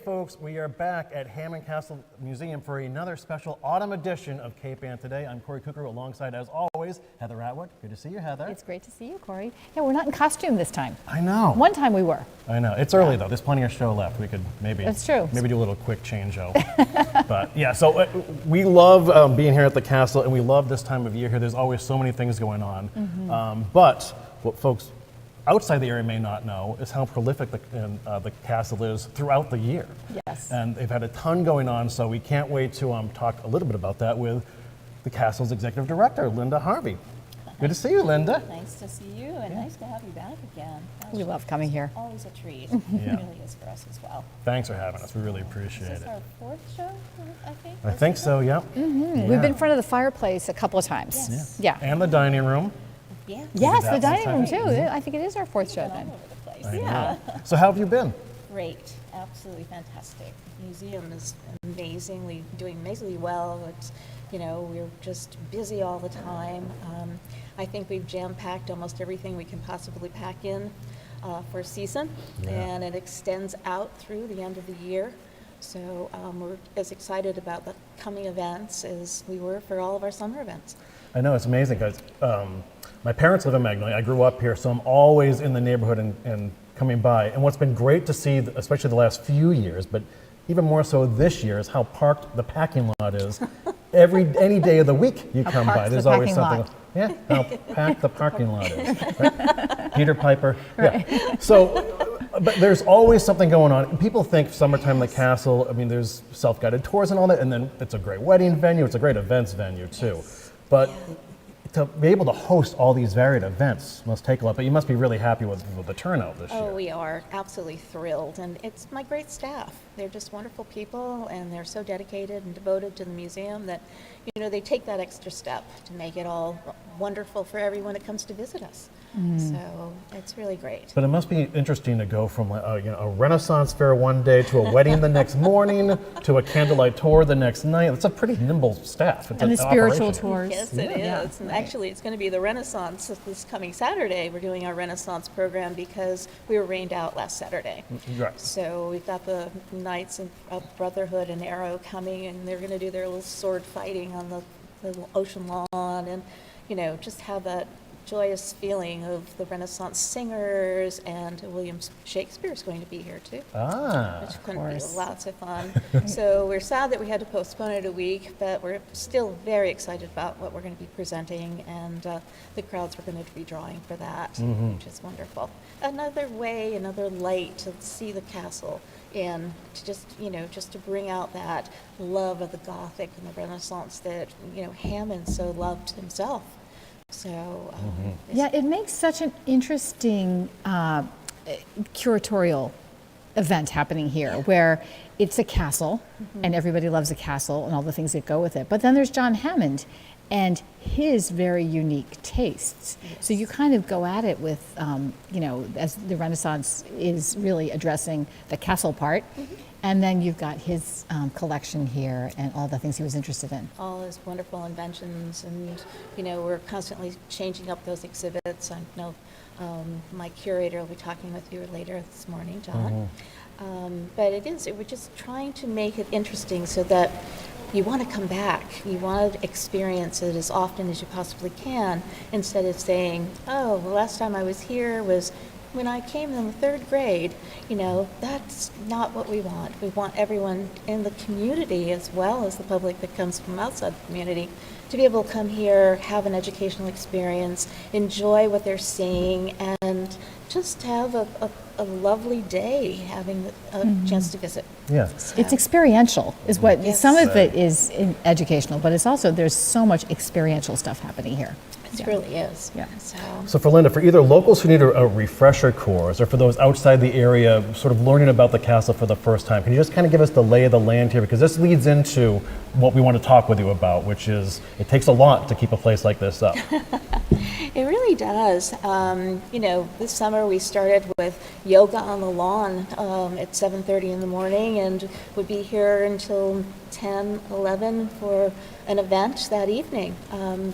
folks, we are back at Hammond Castle Museum for another special autumn edition of Cape Ann Today. I'm Kory Curcuru, alongside, as always, Heather Atwood. Good to see you, Heather. It's great to see you, Kory. Yeah, we're not in costume this time. I know. One time we were. I know. It's early, though. There's plenty of show left. We could maybe, That's true. Maybe do a little quick change-over. But yeah, so we love being here at the castle, and we love this time of year here. There's always so many things going on. But what folks outside the area may not know is how prolific the castle is throughout the year. Yes. And they've had a ton going on, so we can't wait to talk a little bit about that with the castle's executive director, Linda Harvey. Good to see you, Linda. Nice to see you, and nice to have you back again. We love coming here. Always a treat. Yeah. It really is for us as well. Thanks for having us. We really appreciate Is this it. our fourth show, I think? I think so, yeah. We've been in front of the fireplace a couple of times. Yes. Yeah. And the dining room. Yeah. Yes, Maybe the that's dining room the too. I think it is our fourth show Been all then. over the place. I Yeah. know. So how have you been? Great. Absolutely fantastic. The museum is doing amazingly well. It's, we're just busy all the time. I think we've jam-packed almost everything we can possibly pack in for a season, and it extends out through the end of the year. So we're as excited about the coming events as we were for all of our summer events. I know, it's amazing because my parents live in Magnolia. I grew up here, so I'm always in the neighborhood and coming by. And what's been great to see, especially the last few years, but even more so this year, is how parked the parking lot is. Any day of the week you come by, there's always something. Yeah, how packed the parking lot is. Right? Peter Piper. Right. Yeah. So, but there's always something going on. People think summertime in the castle, I mean, there's self-guided tours and all that, and then it's a great wedding venue, it's a great events venue too. But to be able to host all these varied events must take a lot, but you must be really happy with the turnout this year. Oh, we are absolutely thrilled, and it's my great staff. They're just wonderful people, and they're so dedicated and devoted to the museum that, they take that extra step to make it all wonderful for everyone that comes to visit us. So it's really great. But it must be interesting to go from a Renaissance fair one day to a wedding the next morning to a candlelight tour the next night. It's a pretty nimble staff. It's And an the spiritual operation. tours. Yes, it is. Yeah. And actually, it's going to be the Renaissance this coming Saturday. We're doing our Renaissance program because we were rained out last Saturday. Right. So we've got the Knights of Brotherhood and Arrow coming, and they're going to do their little sword fighting on the ocean lawn, and just have that joyous feeling of the Renaissance singers, and William Shakespeare's going to be here too. Which is going to be lots of fun. So we're sad that we had to postpone it a week, but we're still very excited about what we're going to be presenting, and the crowds we're going to be drawing for that, which is wonderful. Another way, another light to see the castle, and to just to bring out that love of the Gothic and the Renaissance that Hammond so loved himself. So Yeah, it makes such an interesting curatorial event happening here, where it's a castle, and everybody loves a castle and all the things that go with it. But then there's John Hammond and his very unique tastes. So you kind of go at it with, as the Renaissance is really addressing the castle part, and then you've got his collection here and all the things he was interested in. all his wonderful inventions, and we're constantly changing up those exhibits. I know my curator will be talking with you later this morning, John. But we're just trying to make it interesting so that you want to come back. You want to experience it as often as you possibly can, instead of saying, oh, the last time I was here was when I came in the third grade. That's not what we want. We want everyone in the community, as well as the public that comes from outside the community, to be able to come here, have an educational experience, enjoy what they're seeing, and just have a lovely day having a chance to visit. Yeah. It's experiential, is what Yes. some of it is educational, but it's also, there's so much experiential stuff happening here. It really is. Yeah. So for Linda, for either locals who need a refresher course, or for those outside the area sort of learning about the castle for the first time, can you just kind of give us the lay of the land here? Because this leads into what we want to talk with you about, which is it takes a lot to keep a place like this up. It really does. This summer we started with yoga on the lawn at 7:30 in the morning, and would be here until 10, 11 for an event that evening.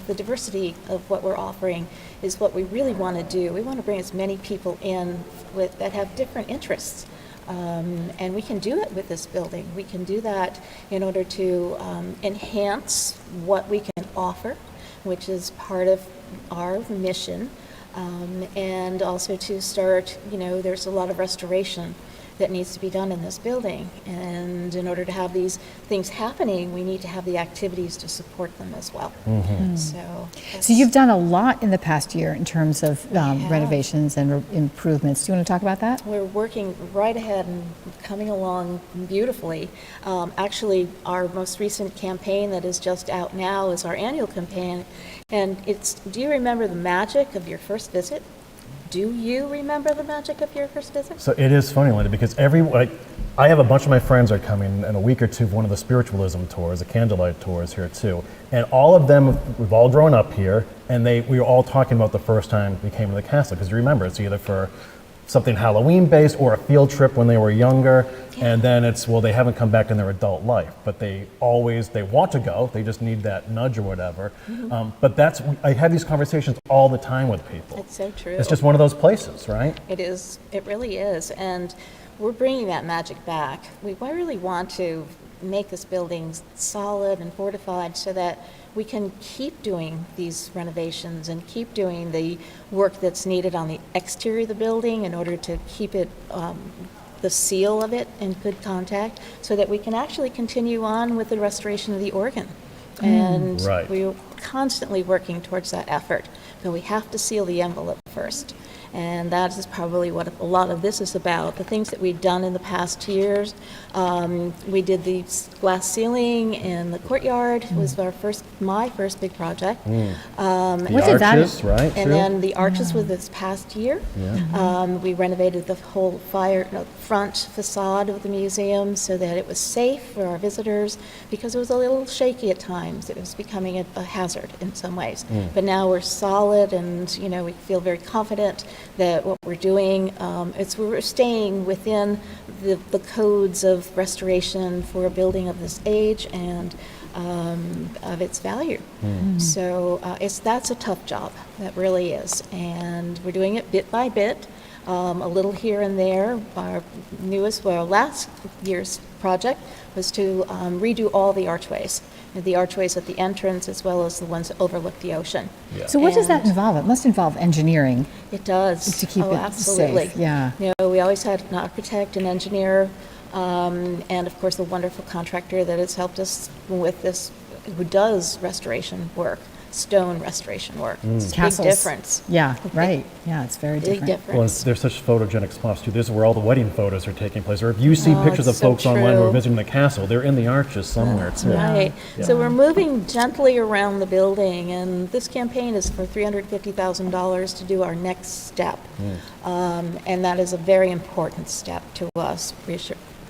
The diversity of what we're offering is what we really want to do. We want to bring as many people in that have different interests. And we can do it with this building. We can do that in order to enhance what we can offer, which is part of our mission, and also to start, there's a lot of restoration that needs to be done in this building. And in order to have these things happening, we need to have the activities to support them as well. So you've done a lot in the past year in terms of renovations and improvements. Do you want to talk about that? We're working right ahead and coming along beautifully. Actually, our most recent campaign that is just out now is our annual campaign. And do you remember the magic of your first visit? Do you remember the magic of your first visit? So it is funny, Linda, because I have a bunch of my friends are coming in a week or two of one of the spiritualism tours, the candlelight tours here too. And all of them, we've all grown up here, and we were all talking about the first time we came to the castle, because you remember, it's either for something Halloween-based or a field trip when they were younger, and then they haven't come back in their adult life, but they want to go, they just need that nudge or whatever. But I have these conversations all the time with people. It's so true. It's just one of those places, right? It is, it really is, and we're bringing that magic back. We really want to make this building solid and fortified so that we can keep doing these renovations and keep doing the work that's needed on the exterior of the building in order to keep it, the seal of it in good contact, so that we can actually continue on with the restoration of the organ. And Right. we're constantly working towards that effort, but we have to seal the envelope first. And that is probably what a lot of this is about. The things that we've done in the past years, we did the glass ceiling in the courtyard. It was my first big project. The What did that- arches, right? And too? then the arches were this past year. We renovated the whole front facade of the museum so that it was safe for our visitors, because it was a little shaky at times. It was becoming a hazard in some ways. But now we're solid, and we feel very confident that what we're doing, we're staying within the codes of restoration for a building of this age and of its value. So that's a tough job, that really is, and we're doing it bit by bit, a little here and there. Our last year's project was to redo all the archways at the entrance, as well as the ones that overlook the ocean. Yeah. So what does that And- involve? It must involve engineering It does. to keep it absolutely. safe. Yeah. We always had an architect, an engineer, and of course a wonderful contractor that has helped us with this, who does restoration work, stone restoration work. It's a big Castles. difference. Yeah, right. Yeah, it's very Big different. Well, difference. there's such photogenic spots too. This is where all the wedding photos are taking place. Or if you see pictures of it's so folks online who are true. visiting the castle, they're in the arches somewhere too. Right. So we're moving gently around the building, and this campaign is for $350,000 to do our next step. And that is a very important step to us.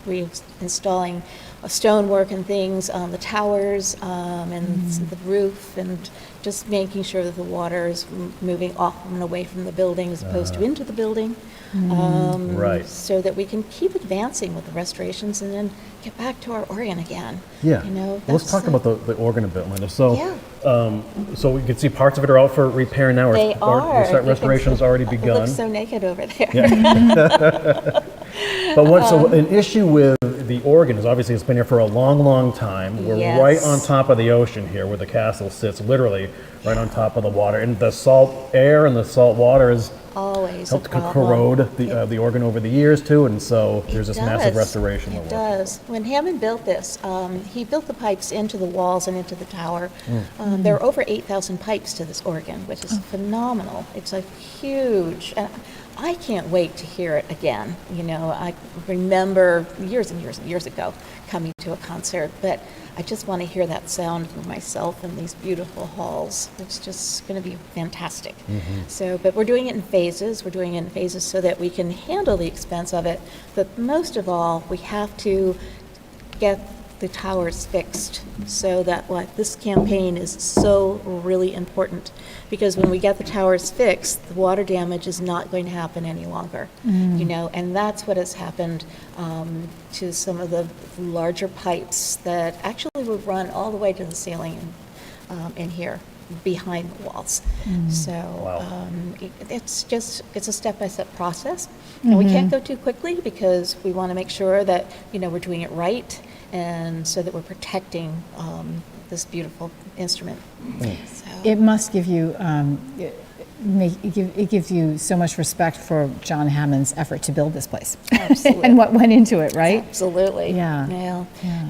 Reinstalling stonework and things on the towers and the roof, and just making sure that the water is moving off and away from the building as opposed to into the building. Right. So that we can keep advancing with the restorations and then get back to our organ again. Yeah. Well, Let's talk about the organ a bit, Linda. So, Yeah. so we can see parts of it are out for repair now. They are. Or restoration has already It begun. looks so naked over there. But so an issue with the organ is obviously it's been here for a long, long time. We're Yes. right on top of the ocean here, where the castle sits, literally right on top of the water, and the salt air and the salt water has Always a helped problem. corrode the organ over the years too, and so there's this massive does. restoration. It we're working on. does. When Hammond built this, he built the pipes into the walls and into the tower. There are over 8,000 pipes to this organ, which is phenomenal. It's a huge, and I can't wait to hear it again. I remember years and years and years ago coming to a concert, but I just want to hear that sound for myself in these beautiful halls. It's just going to be fantastic. So, but we're doing it in phases. We're doing it in phases so that we can handle the expense of it. But most of all, we have to get the towers fixed, so that this campaign is so really important, because when we get the towers fixed, the water damage is not going to happen any longer. And that's what has happened to some of the larger pipes that actually would run all the way to the ceiling in here. behind the walls. So Wow. it's a step-by-step process. And we can't go too quickly because we want to make sure that, we're doing it right and so that we're protecting this beautiful instrument. So, It must give you, it gives you so much respect for John Hammond's effort to build this place. Absolutely. And what went into it, right? Absolutely. Yeah. Yeah.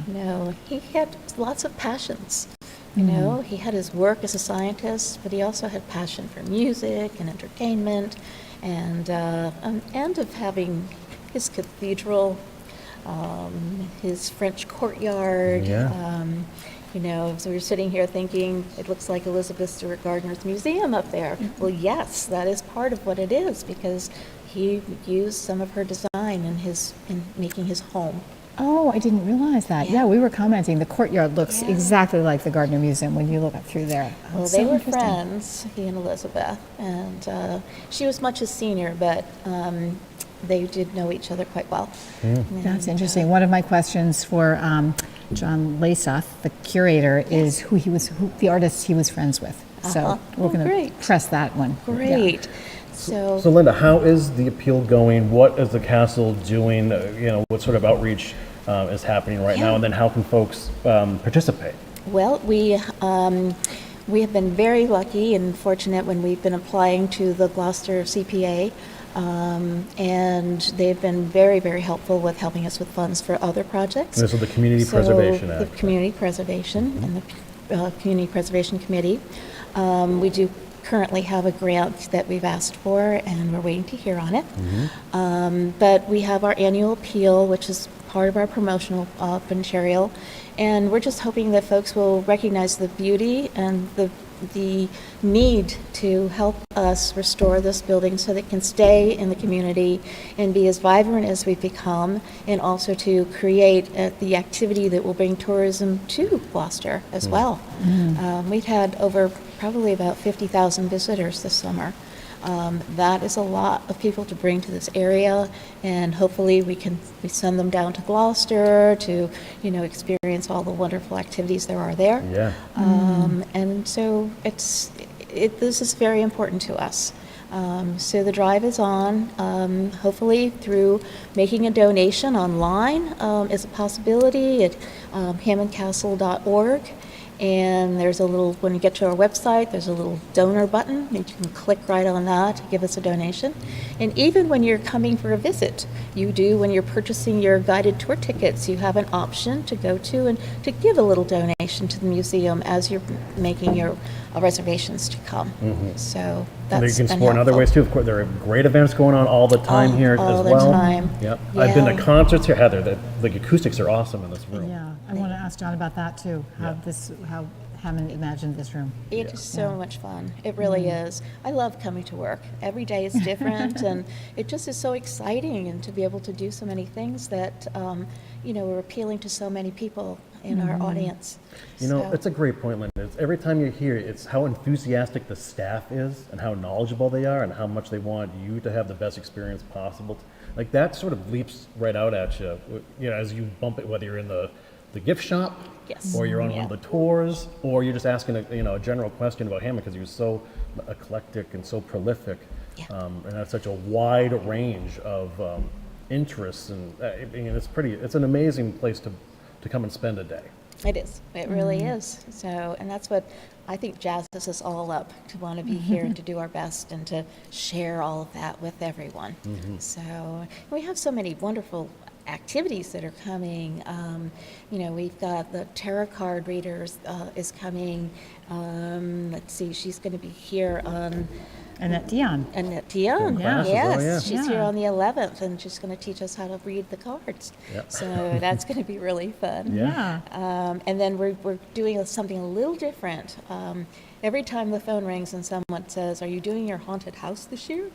No, he had lots of passions. He had his work as a scientist, but he also had passion for music and entertainment, and of having his cathedral, his French courtyard. Yeah. So we were sitting here thinking, it looks like Elizabeth Stewart Gardner's museum up there. Well, yes, that is part of what it is, because he used some of her design in making his home. Oh, I didn't realize that. Yeah, we were commenting. The courtyard looks exactly like the Gardner Museum when you look up through there. Well, So they were interesting. friends, he and Elizabeth, and she was much his senior, but they did know each other quite well. That's interesting. One of my questions for John Lasoth, the curator, is who the artist he was friends with. So we're going to great. press that one. Yeah. Great. So Linda, how is the appeal going? What is the castle doing? What sort of outreach is happening right now? And then how can folks participate? well, we have been very lucky and fortunate when we've been applying to the Gloucester CPA, and they've been very, very helpful with helping us with funds for other projects. And this is the Community Preservation The Act. Community Preservation and the Community Preservation Committee. We do currently have a grant that we've asked for, and we're waiting to hear on it. But we have our annual appeal, which is part of our promotional material, and we're just hoping that folks will recognize the beauty and the need to help us restore this building so that it can stay in the community and be as vibrant as we've become, and also to create the activity that will bring tourism to Gloucester as well. We've had over probably about 50,000 visitors this summer. That is a lot of people to bring to this area, and hopefully we send them down to Gloucester to, experience all the wonderful activities there are there. Yeah. And so this is very important to us. So the drive is on. Hopefully through making a donation online is a possibility at hammondcastle.org. And there's a little, when you get to our website, there's a little donor button, and you can click right on that to give us a donation. And even when you're coming for a visit, when you're purchasing your guided tour tickets, you have an option to go to and to give a little donation to the museum as you're making your reservations to come. So And that's you can been support in other helpful. ways too. Of course, there are great events going on all the time here all as the well. time. Yep. I've been to Yeah. concerts here, Heather. The acoustics are awesome in this room. Yeah, I want to ask John about that too. How Hammond imagined this room. It is so much fun. It really is. I love coming to work. Every day is different, and it just is so exciting, and to be able to do so many things that, we're appealing to so many people in our audience. So- It's a great point, Linda. Every time you're here, it's how enthusiastic the staff is and how knowledgeable they are and how much they want you to have the best experience possible. Like that sort of leaps right out at you, as you bump it, whether you're in the gift shop, Yes. or you're on one of the tours, or you're just asking a general question about Hammond because he was so eclectic and so prolific, Yeah. and has such a wide range of interests, and it's an amazing place to come and spend a day. It is. It really is. So, and that's what I think jazzes us all up, to want to be here and to do our best and to share all of that with everyone. So we have so many wonderful activities that are coming. We've got the tarot card readers is coming. Let's see, she's going to be here on Annette Dion. Annette Dion. Yeah. Yes, Oh, yeah. she's Yeah. here on the 11th, and she's going to teach us how to read the cards. Yep. So that's going to be really fun. Yeah. And then we're doing something a little different. Every time the phone rings and someone says, "Are you doing your haunted house this year?"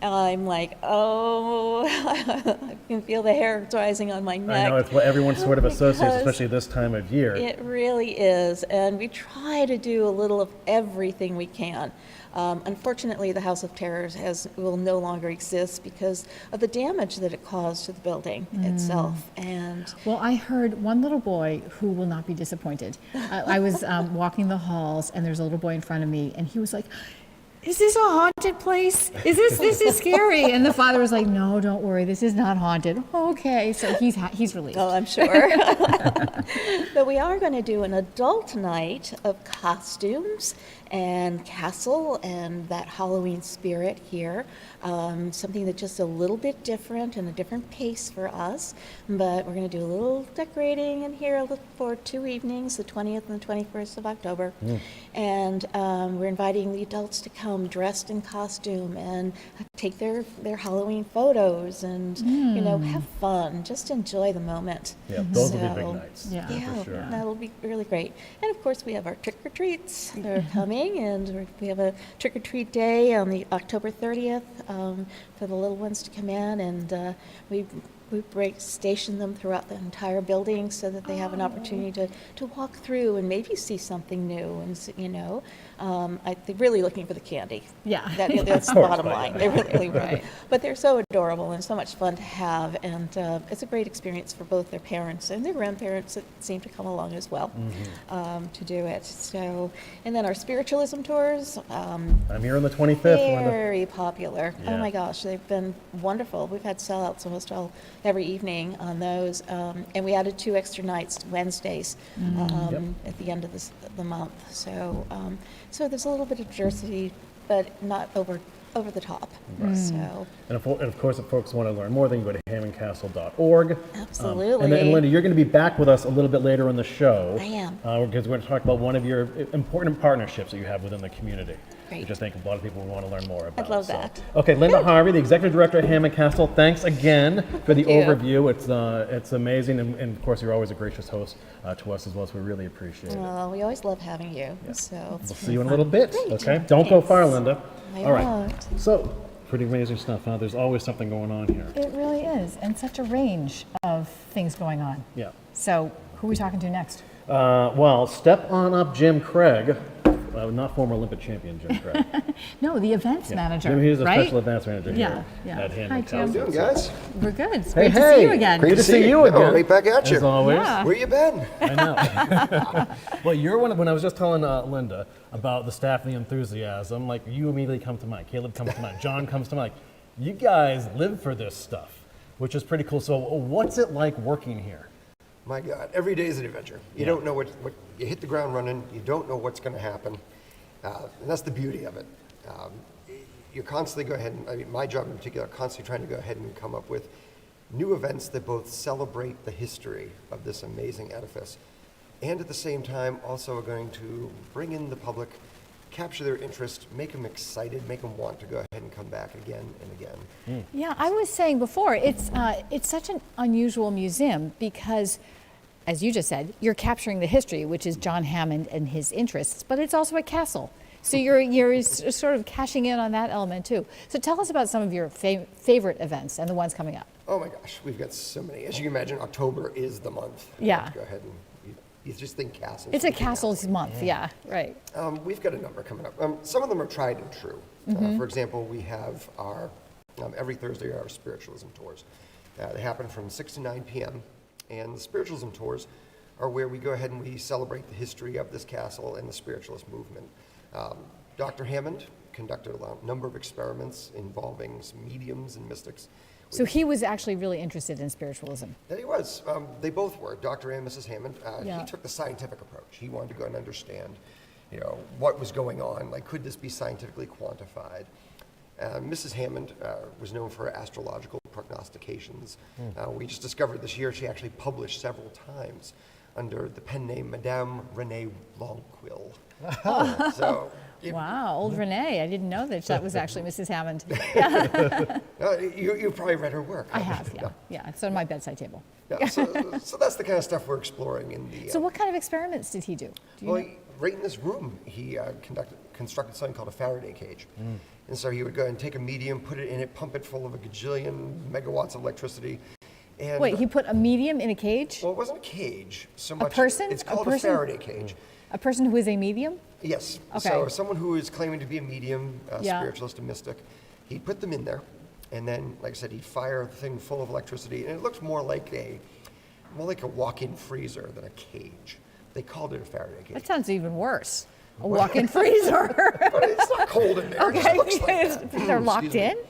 I'm like, "Oh," I can feel the hair rising on my neck. I know it's what everyone sort of associates, Because especially this time of year. It really is, and we try to do a little of everything we can. Unfortunately, unfortunately, the House of Terrors will no longer exist because of the damage that it caused to the building itself. And Well, I heard one little boy who will not be disappointed. I was walking the halls, and there's a little boy in front of me, and he was like, "Is this a haunted place? This is scary?" And the father was like, "No, don't worry, this is not haunted." Okay, so he's relieved. oh, I'm sure. But we are going to do an adult night of costumes and castle and that Halloween spirit here. Something that's just a little bit different and a different pace for us. But we're going to do a little decorating in here for 2 evenings, the 20th and the 21st of October. And we're inviting the adults to come dressed in costume and take their Halloween photos and, have fun. Just enjoy the moment. Yeah, those will be So, big nights. Yeah. Yeah, for sure. that'll be really great. And of course, we have our trick-or-treats. They're coming, and we have a trick-or-treat day on the October 30th for the little ones to come in, and we station them throughout the entire building so that they have an opportunity to walk through and maybe see something new. And they're really looking for the candy. Yeah. That's the course, bottom right. line. They really Right. But they're so adorable and so much fun to have, and it's a great experience for both their parents and their grandparents that seem to come along as well to do it. So, and then our spiritualism tours. I'm here on the 25th. Linda. Very popular. Yeah. Oh my gosh, they've been wonderful. We've had sellouts almost every evening on those, and we added 2 extra nights, Wednesdays, at the end of the month. So, so there's a little bit of diversity, but not over the top. So, And of course, if folks want to learn more, they can go to hammondcastle.org. absolutely. And Linda, you're going to be back with us a little bit later in the show. I am. Because we're going to talk about one of your important partnerships that you have within the community. Great. Which I think a lot of people will want to learn more about. I'd love So- that. Okay, Linda Harvey, the Executive Director at Hammond Castle, thanks again for the Thank you. overview. It's amazing, and of course, you're always a gracious host to us as well, so we really appreciate it. Well, we always love having you. So, We'll see you in a little bit, okay? Don't go far, Linda. I All right. won't. So, pretty amazing stuff, huh? There's always something going on here. It really is, and such a range of things going on. Yeah. So, who are we talking to next? Well, step on up Jim Craig, not former Olympic champion Jim Craig. No, the events manager, Jim, he's a right? special events manager Yeah, here yeah. at Hammond Hi, Castle. Jim. How you doing, guys? We're good. It's Hey, great to see you hey. again. Great to see you again. Oh, right back at As you. always. Yeah. Where you been? I know. Well, you're when I was just telling Linda about the staff and the enthusiasm, like you immediately come to mind. Caleb comes to mind. John comes to mind. You guys live for this stuff, which is pretty cool. So what's it like working here? My God, every day is an adventure. You don't know what you hit the ground running. You don't know what's going to happen, and that's the beauty of it. You constantly go ahead and, I mean, my job in particular, constantly trying to go ahead and come up with new events that both celebrate the history of this amazing edifice, and at the same time also are going to bring in the public, capture their interest, make them excited, make them want to go ahead and come back again and again. Yeah, I was saying before, it's such an unusual museum because, as you just said, you're capturing the history, which is John Hammond and his interests, but it's also a castle. So you're sort of cashing in on that element too. So tell us about some of your favorite events and the ones coming up. Oh my gosh, we've got so many. As you can imagine, October is the month. Yeah. Go ahead and you just think castles. It's a you think castles month, yeah, right. We've got a number coming up. Some of them are tried and true. For example, we have our, every Thursday, our spiritualism tours. They happen from 6 to 9 p.m. And the spiritualism tours are where we go ahead and we celebrate the history of this castle and the spiritualist movement. Dr. Hammond conducted a number of experiments involving some mediums and mystics. So he was actually really interested in spiritualism. That he was. They both were, Dr. and Mrs. Hammond. Yeah. He took the scientific approach. He wanted to go and understand, what was going on. Like, could this be scientifically quantified? Mrs. Hammond was known for her astrological prognostications. We just discovered this year she actually published several times under the pen name Madame Renee Longquill. So, Wow, old Renee, I didn't know that was actually Mrs. Hammond. you probably read her work. I have, yeah. Yeah, it's on my bedside table. Yeah, so that's the kind of stuff we're exploring in the. So what kind of experiments did he do? Do you Well, know? right in this room, he constructed something called a Faraday cage. And so he would go and take a medium, put it in it, pump it full of a gajillion megawatts of electricity, And Wait, he put a medium in a cage? well, it wasn't a cage so much. person? It's A called a person? Faraday cage. A person who is a medium? Yes. Okay. So someone who is claiming to be a medium, a Yeah. spiritualist, a mystic, he'd put them in there, and then, like I said, he'd fire the thing full of electricity, and it looked more like a walk-in freezer than a cage. They called it a Faraday cage. That sounds even worse. A walk-in freezer. But it's not cold in there. It just Okay, looks like that. they're locked Excuse me.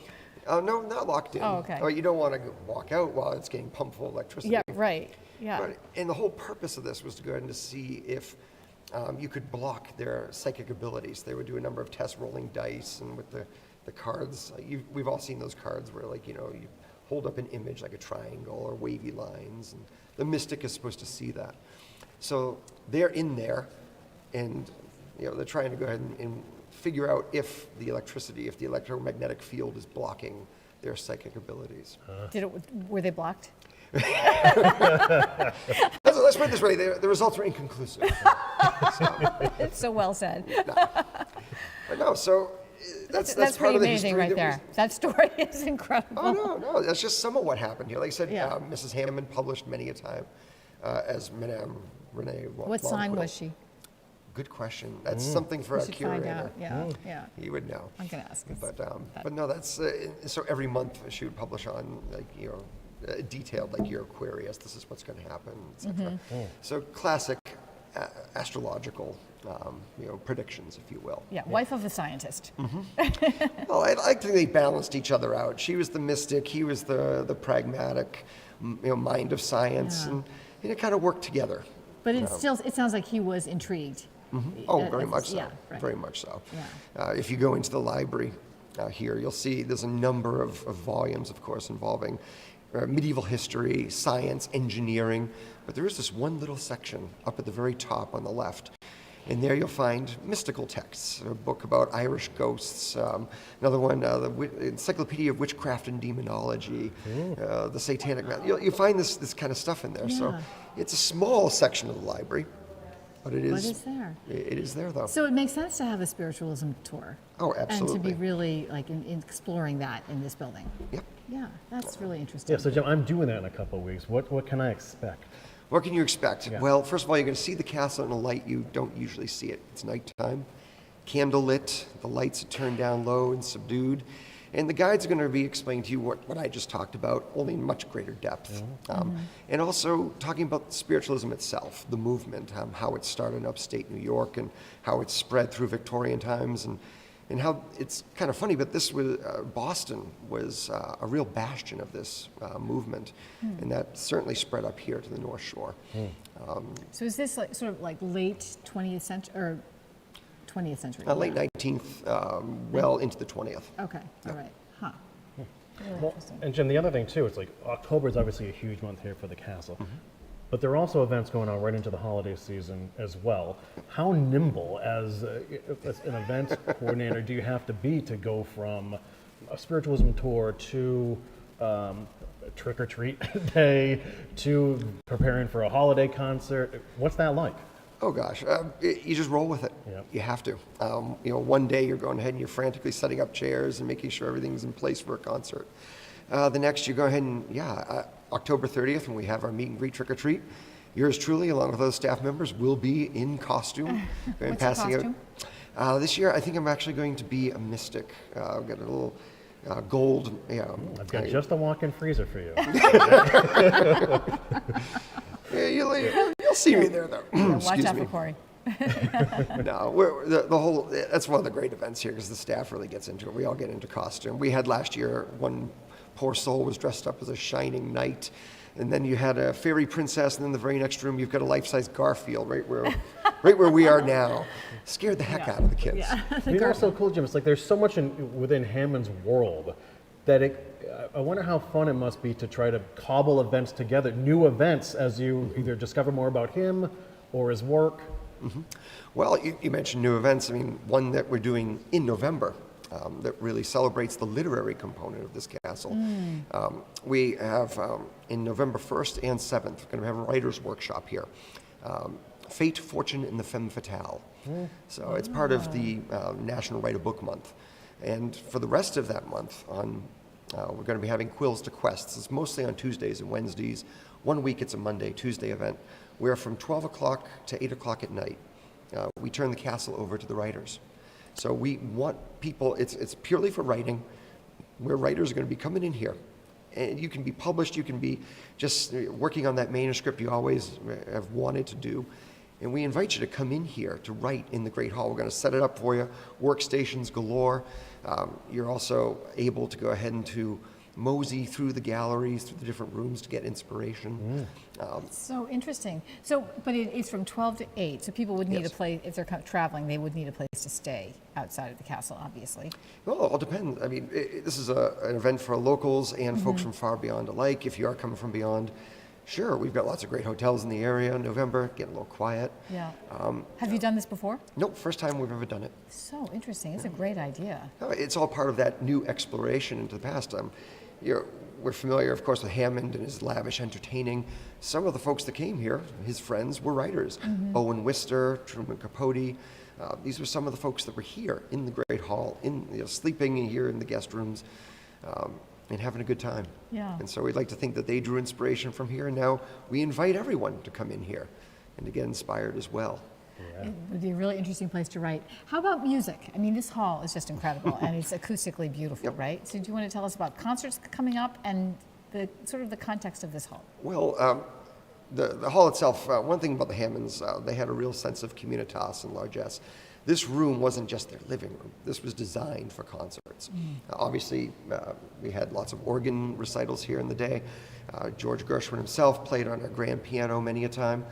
in? No, not locked in. Oh, okay. You don't want to walk out while it's getting pumped full of electricity. Yeah, right. Yeah. But, and the whole purpose of this was to go ahead and to see if you could block their psychic abilities. They would do a number of tests rolling dice and with the cards. We've all seen those cards where, like, you hold up an image like a triangle or wavy lines, and the mystic is supposed to see that. So they're in there, and they're trying to go ahead and figure out if the electromagnetic field is blocking their psychic abilities. Were they blocked? Let's put it this way, the results were inconclusive. It's so well said. But no, so that's part pretty of the amazing history right there. That story is incredible. Oh, no, that's just some of what happened here. Like I said, Yeah. Mrs. Hammond published many a time as Madame Renee What sign was she? Good question. That's something for We a should curator. find out. Yeah, yeah. He would know. I'm gonna ask. But no, that's so every month she would publish on detailed your query as this is what's going to happen, etc. So classic astrological predictions, if you will. Yeah, wife of a scientist. Well, I like to think they balanced each other out. She was the mystic, he was the pragmatic, mind of science, Yeah. and it kind of worked together. But it sounds like he was intrigued. Oh, very much so. Yeah, right. Very much so. Yeah. If you go into the library here, you'll see there's a number of volumes, of course, involving medieval history, science, engineering. But there is this one little section up at the very top on the left. And there you'll find mystical texts, a book about Irish ghosts, another one, the Encyclopedia of Witchcraft and Demonology, the Satanic Math. You'll find this kind of stuff in there. So Yeah. it's a small section of the library, but it is. What is there? It is there, though. So it makes sense to have a spiritualism tour. Oh, absolutely. And to be really in exploring that in this building. Yep. Yeah, that's really interesting. Yeah, so Jim, I'm doing that in a couple of weeks. What can I expect? What can you expect? Yeah. Well, first of all, you're going to see the castle in a light you don't usually see it. It's nighttime, candle lit, the lights are turned down low and subdued, and the guides are going to be explaining to you what I just talked about, only in much greater depth. And also talking about spiritualism itself, the movement, how it started in upstate New York and how it spread through Victorian times, and how it's kind of funny, but this was Boston was a real bastion of this movement, and that certainly spread up here to the North Shore. So is this sort of like late 20th century or 20th century? Late 19th, well into the 20th. Okay, all right. Huh. Really Well, interesting. and Jim, the other thing too, it's like October is obviously a huge month here for the castle, but there are also events going on right into the holiday season as well. How nimble as an event coordinator do you have to be to go from a spiritualism tour to trick or treat day to preparing for a holiday concert? What's that like? Oh gosh, you just roll with it. Yep. You have to. One day you're going ahead and you're frantically setting up chairs and making sure everything's in place for a concert. The next you go ahead and October 30th when we have our meet and greet trick or treat. Yours truly, along with other staff members, will be in costume. and What's your costume? This year, I think I'm actually going to be a mystic. I've got a little gold. I've got just a walk-in freezer for you. You'll see me there, though. Yeah, watch Excuse out me. for Kory. No, the whole, that's one of the great events here because the staff really gets into it. We all get into costume. We had last year, one poor soul was dressed up as a shining knight. And then you had a fairy princess, and then the very next room you've got a life-size Garfield right where we are now. Scared the heck out of the kids. Yeah. You know what's so cool, Jim? It's like there's so much within Hammond's world that I wonder how fun it must be to try to cobble events together, new events, as you either discover more about him or his work. Well, you mentioned new events. I mean, one that we're doing in November that really celebrates the literary component of this castle. We have, in November 1st and 7th, we're going to have a writer's workshop here. Fate, Fortune, and the Femme Fatale. So it's part of the National Write a Book Month. And for the rest of that month, on We're going to be having Quills to Quests. It's mostly on Tuesdays and Wednesdays. One week it's a Monday, Tuesday event, where from 12 o'clock to 8 o'clock at night, we turn the castle over to the writers. So we want people, it's purely for writing, where writers are going to be coming in here. And you can be published, you can be just working on that manuscript you always have wanted to do. And we invite you to come in here to write in the Great Hall. We're going to set it up for you, workstations galore. You're also able to go ahead and to mosey through the galleries, through the different rooms to get inspiration. So interesting. So, but it's from 12 to 8, so people would need Yes. a place, if they're traveling, they would need a place to stay outside of the castle, obviously. Well, it all depends. I mean, this is an event for locals and folks from far beyond alike. If you are coming from beyond, sure, we've got lots of great hotels in the area in November, getting a little quiet. Yeah. Have you done this before? Nope, first time we've ever done it. So interesting. It's a great idea. No, it's all part of that new exploration into the past. We're familiar, of course, with Hammond and his lavish entertaining. Some of the folks that came here, his friends, were writers. Owen Wister, Truman Capote. These were some of the folks that were here in the Great Hall, sleeping here in the guest rooms, and having a good time. Yeah. And so we'd like to think that they drew inspiration from here, and now we invite everyone to come in here and to get inspired as well. It would be a really interesting place to write. How about music? I mean, this hall is just incredible, and it's acoustically beautiful, right? So do you want to tell us about concerts coming up and the sort of the context of this hall? Well, the hall itself, one thing about the Hammonds, they had a real sense of communitas and largesse. This room wasn't just their living room. This was designed for concerts. Obviously, we had lots of organ recitals here in the day. George Gershwin himself played on a grand piano many a time.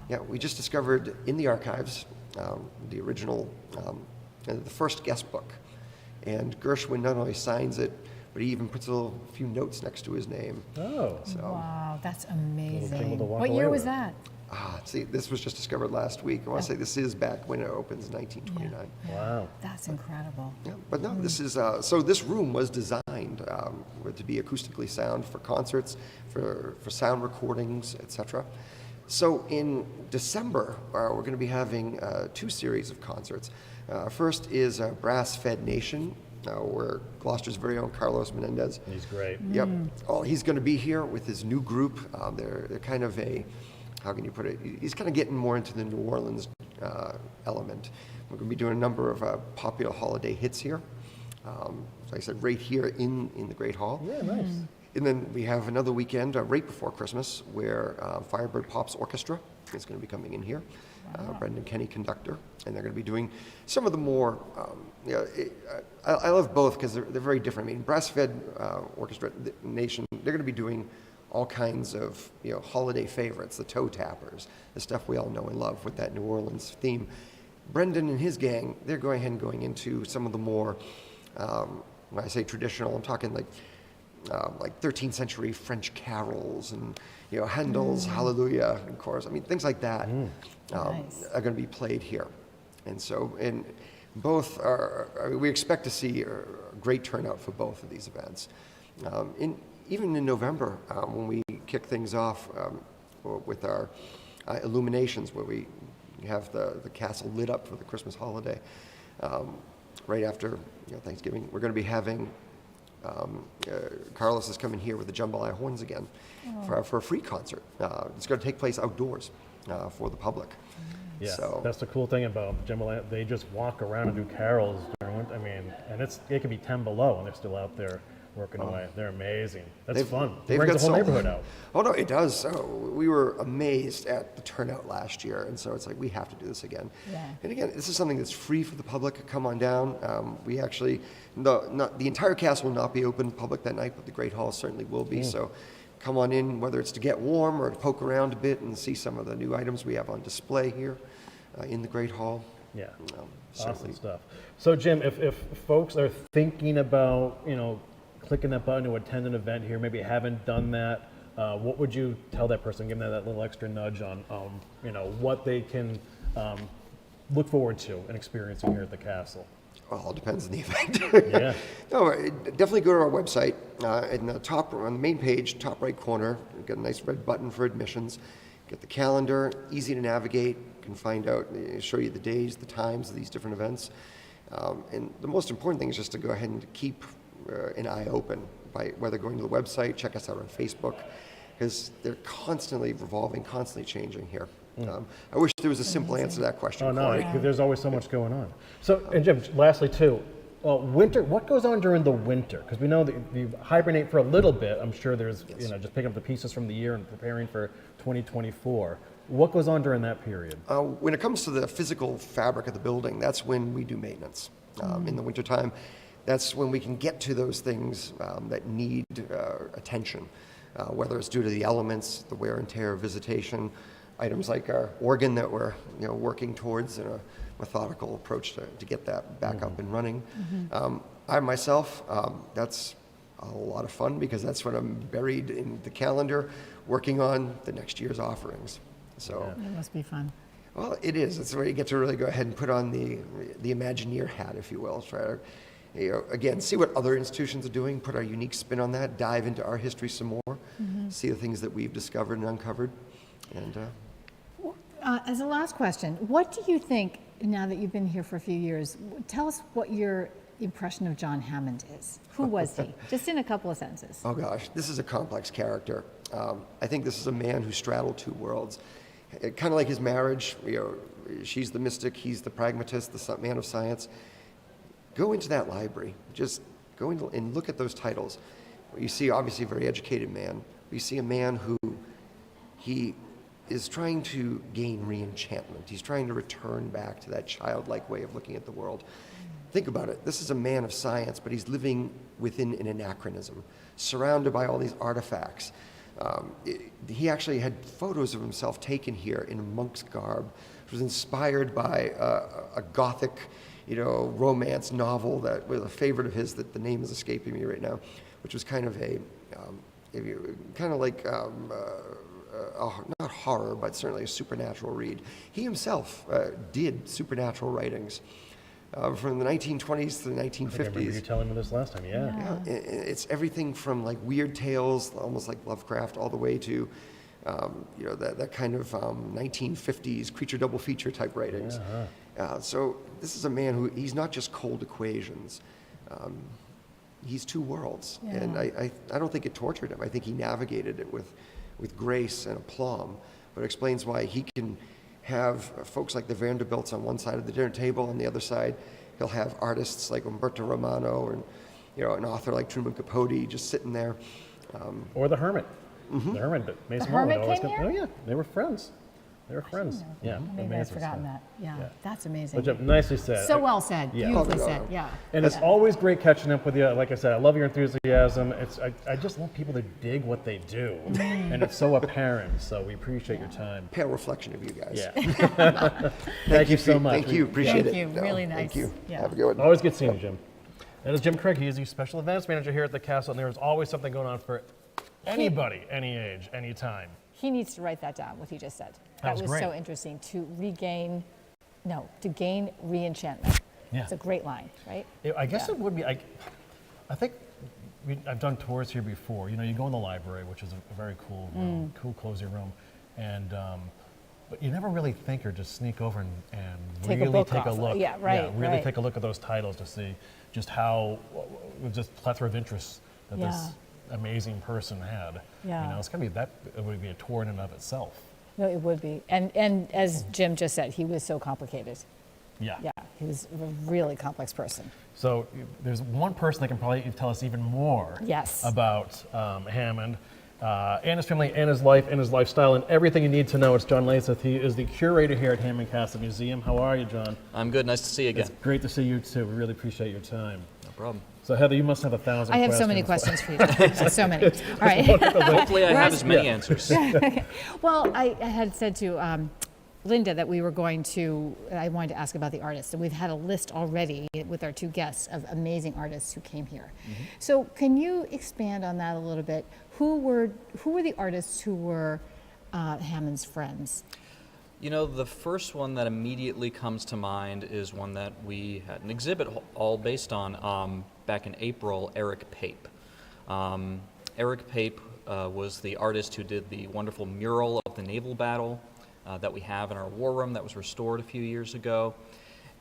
Yeah, we just discovered in the archives the original, the first guest book. And Gershwin not only signs it, but he even puts a few notes next to his name. Oh. So, Wow, that's jingle amazing. to walk What away year with. was that? see, this was just discovered last week. I want to say this is back when it opens, 1929. Wow. That's incredible. Yeah, but no, this is, so this room was designed to be acoustically sound for concerts, for sound recordings, etc. So in December, we're going to be having 2 series of concerts. First is Brass Fed Nation, where Gloucester's very own Carlos Menendez. He's great. Yep. Oh, he's going to be here with his new group. They're kind of a, how can you put it? He's kind of getting more into the New Orleans element. We're going to be doing a number of popular holiday hits here. Like I said, right here in the Great Hall. Yeah, nice. And then we have another weekend right before Christmas where Firebird Pops Orchestra is going to be coming in here. Brendan Kenny conductor, and they're going to be doing some of the more. I love both because they're very different. I mean, Brass Fed Orchestra Nation, they're going to be doing all kinds of holiday favorites, the toe tappers, the stuff we all know and love with that New Orleans theme. Brendan and his gang, they're going ahead and going into some of the more, when I say traditional, I'm talking like 13th century French carols and Handel's Hallelujah, of course. I mean, things like that Nice. are going to be played here. And so, and both are, we expect to see a great turnout for both of these events. Even in November, when we kick things off with our illuminations, where we have the castle lit up for the Christmas holiday, right after Thanksgiving, we're going to be having Carlos is coming here with the jambalaya horns again for a free concert. It's going to take place outdoors for the public. Yeah, So, that's the cool thing about Jambalaya. They just walk around and do carols during winter. I mean, and it could be 10 below and they're still out there working away. They're amazing. That's fun. It they've brings got the whole so- neighborhood out. Oh no, it does. So we were amazed at the turnout last year, and so it's like we have to do this again. Yeah. And again, this is something that's free for the public. Come on down. We actually, the entire castle will not be open to public that night, but the Great Hall certainly will be. So come on in, whether it's to get warm or to poke around a bit and see some of the new items we have on display here in the Great Hall. Yeah. Certainly. Awesome stuff. So Jim, if folks are thinking about, clicking that button to attend an event here, maybe haven't done that, what would you tell that person, give them that little extra nudge on, what they can look forward to and experiencing here at the castle? Well, it all depends on the event. Yeah. No, definitely go to our website. In the top, on the main page, top right corner, you've got a nice red button for admissions. Get the calendar, easy to navigate. You can find out, show you the days, the times of these different events. And the most important thing is just to go ahead and keep an eye open. by whether going to the website, check us out on Facebook, because they're constantly revolving, constantly changing here. I wish there was a simple answer to that question, Oh, no, Kory. there's always so much going on. So, and Jim, lastly too, winter, what goes on during the winter? Because we know that you hibernate for a little bit. I'm sure there's, Yes. just picking up the pieces from the year and preparing for 2024. What goes on during that period? When it comes to the physical fabric of the building, that's when we do maintenance. In the wintertime, that's when we can get to those things that need attention, whether it's due to the elements, the wear and tear of visitation, items like our organ that we're working towards in a methodical approach to get that back up and running. I myself, that's a lot of fun because that's when I'm buried in the calendar working on the next year's offerings. So, It must be fun. well, it is. It's where you get to really go ahead and put on the Imagineer hat, if you will. Try to, again, see what other institutions are doing, put our unique spin on that, dive into our history some more, see the things that we've discovered and uncovered. And As a last question, what do you think, now that you've been here for a few years, tell us what your impression of John Hammond is. Who was he? Just in a couple of sentences. oh gosh, this is a complex character. I think this is a man who straddled two worlds. Kind of like his marriage, she's the mystic, he's the pragmatist, the man of science. Go into that library, just go into and look at those titles. You see obviously a very educated man. You see a man who he is trying to gain re-enchantment. He's trying to return back to that childlike way of looking at the world. Think about it. This is a man of science, but he's living within an anachronism, surrounded by all these artifacts. He actually had photos of himself taken here in a monk's garb. It was inspired by a Gothic, romance novel that was a favorite of his that the name is escaping me right now, which was kind of not horror, but certainly a supernatural read. He himself did supernatural writings from the 1920s to the 1950s. I remember you telling me this last time, yeah. It's everything from like weird tales, almost like Lovecraft, all the way to that kind of 1950s creature double feature type writings. So this is a man who, he's not just cold equations. He's two worlds. Yeah. And I don't think it tortured him. I think he navigated it with grace and aplomb, but it explains why he can have folks like the Vanderbilts on one side of the dinner table, on the other side he'll have artists like Umberto Romano and an author like Truman Capote just sitting there. Or the Hermit. The Hermit, but Mason The Hermit always came got- here? Oh yeah, they were friends. They were friends. Yeah, Maybe I've amazing forgotten stuff. that. Yeah, Yeah. that's amazing. But Jim, nicely said. So well said. Yeah. Beautifully Oh, said. Yeah. And it's always great catching up with you. Like I said, I love your enthusiasm. I just love people that dig what they do, and it's so apparent. So we appreciate your time. Pale reflection of you guys. Yeah. Thank you so much. Thank you. Appreciate Thank it. you. Really nice. Thank you. Yeah. Have a good one. Always good seeing you, Jim. That is Jim Craig. He is the special events manager here at the castle, and there is always something going on for anybody, any age, any time. He needs to write that down, what he just said. That was great. so interesting, to gain re-enchantment. Yeah. It's a great line, right? I guess Yeah. it would be. I think I've done tours here before. You go in the library, which is a very cool room, cool, cozy room, and but you never really think or just sneak over and Take a really book take a off. look. Yeah, right, really right. take a look at those titles to see just how just plethora of interests that this amazing person had. Yeah. It's gonna be it would be a tour in and of itself. No, it would be. And as Jim just said, he was so complicated. Yeah. Yeah, he was a really complex person. So there's one person that can probably tell us even more Yes. about Hammond and his family and his life and his lifestyle and everything you need to know. It's John Laseth. He is the curator here at Hammond Castle Museum. How are you, John? I'm good. Nice to see you again. It's great to see you too. We really appreciate your time. No problem. So Heather, you must have 1,000 I have questions. so many questions for you. So many. All right. Hopefully I have as many answers. Well, I had said to Linda that I wanted to ask about the artists, and we've had a list already with our two guests of amazing artists who came here. So can you expand on that a little bit? Who were the artists who were Hammond's friends? The first one that immediately comes to mind is one that we had an exhibit all based on back in April, Eric Pape. Eric Pape was the artist who did the wonderful mural of the naval battle that we have in our war room that was restored a few years ago.